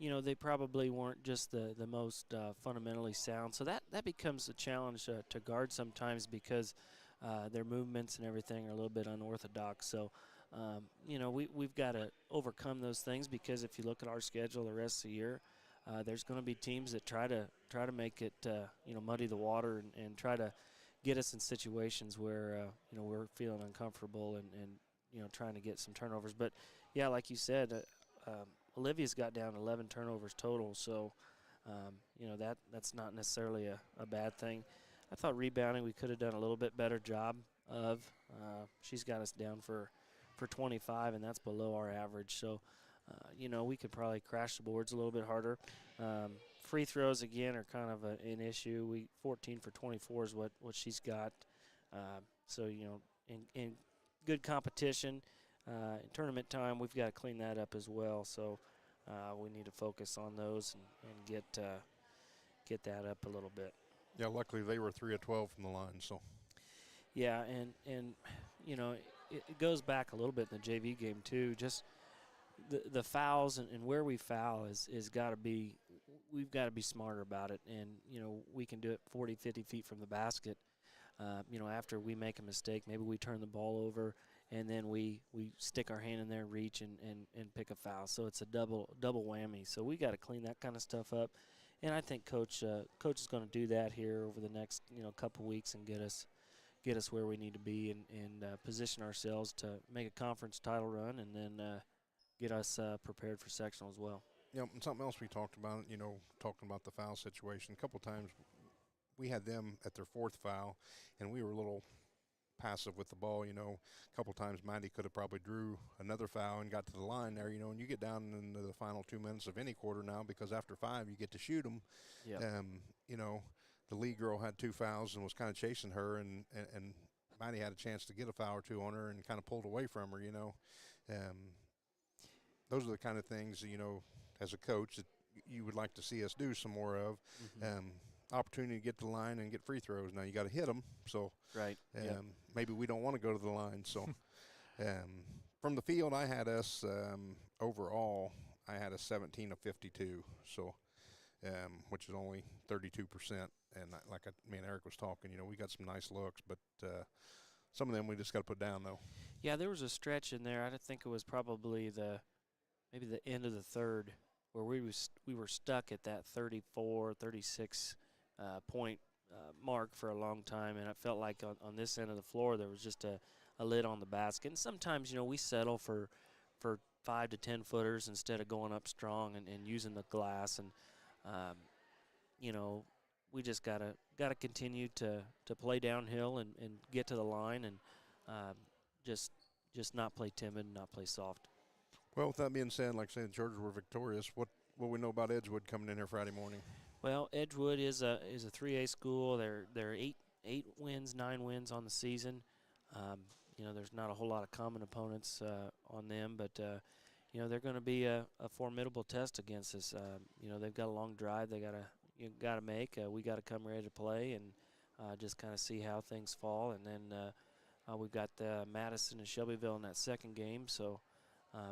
they probably weren't just the most fundamentally sound. So that becomes a challenge to guard sometimes, because their movements and everything are a little bit unorthodox. So, we've got to overcome those things, because if you look at our schedule the rest of the year, there's going to be teams that try to make it, muddy the water and try to get us in situations where, we're feeling uncomfortable and trying to get some turnovers. But, yeah, like you said, Olivia's got down 11 turnovers total, so that's not necessarily a bad thing. I thought rebounding we could have done a little bit better job of. She's got us down for 25, and that's below our average. So, we could probably crash the boards a little bit harder. Free throws, again, are kind of an issue. 14 for 24 is what she's got. So, in good competition, in tournament time, we've got to clean that up as well. So we need to focus on those and get that up a little bit. Yeah, luckily they were 3 of 12 from the line. So. Yeah, and it goes back a little bit in the JV game too. Just the fouls and where we foul is got to be. We've got to be smarter about it, and we can do it 40, 50 feet from the basket. After we make a mistake, maybe we turn the ball over, and then we stick our hand in there, reach, and pick a foul. So it's a double whammy. So we got to clean that kind of stuff up, and I think coach is going to do that here over the next couple weeks and get us where we need to be and position ourselves to make a conference title run, and then get us prepared for sectional as well. Yeah, and something else we talked about, talking about the foul situation. A couple times we had them at their fourth foul, and we were a little passive with the ball. A couple times Mindy could have probably drew another foul and got to the line there, and you get down into the final 2 minutes of any quarter now, because after 5 you get to shoot them. Yep. The lead girl had 2 fouls and was kind of chasing her, and Mindy had a chance to get a foul or 2 on her and kind of pulled away from her, Those are the kind of things, as a coach, that you would like to see us do some more of. Mm-hmm. Opportunity to get to the line and get free throws. Now you got to hit them, so right. Maybe we don't want to go to the line. So from the field, I had us overall. I had a 17 of 52, so which is only 32%. And like me and Eric was talking, we got some nice looks, but some of them we just got to put down though. Yeah, there was a stretch in there. I think it was probably maybe the end of the third where we were stuck at that 34, 36 point mark for a long time, and I felt like on this end of the floor there was just a lid on the basket. And sometimes, we settle for 5 to 10 footers instead of going up strong and using the glass. And we just gotta continue to play downhill and get to the line and just not play timid and not play soft. Well, with that being said, like I said, the Chargers were victorious. What we know about Edgewood coming in here Friday morning? Well, Edgewood is a 3A school. They're 8 wins, 9 wins on the season. There's not a whole lot of common opponents on them, but they're going to be a formidable test against us. They've got a long drive they got to make. We got to come ready to play and just kind of see how things fall. And then we've got Madison and Shelbyville in that second game, so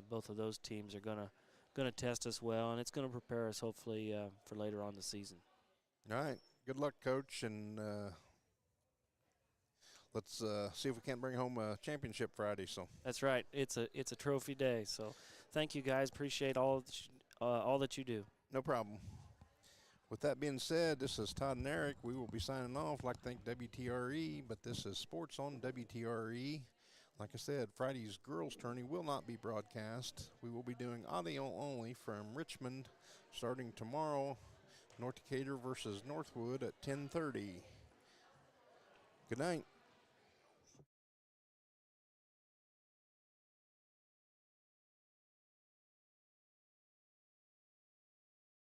both of those teams are going to test us well, and it's going to prepare us hopefully for later on the season. All right. Good luck, Coach, and let's see if we can't bring home a championship Friday. So that's right. It's a trophy day. So thank you guys. Appreciate all that you do. No problem. With that being said, this is Todd and Eric. We will be signing off. Like to thank WTRE, but this is Sports on WTRE. Like I said, Friday's girls' tourney will not be broadcast. We will be doing audio only from Richmond starting tomorrow. North Decatur versus Northwood at 10:30. Good night.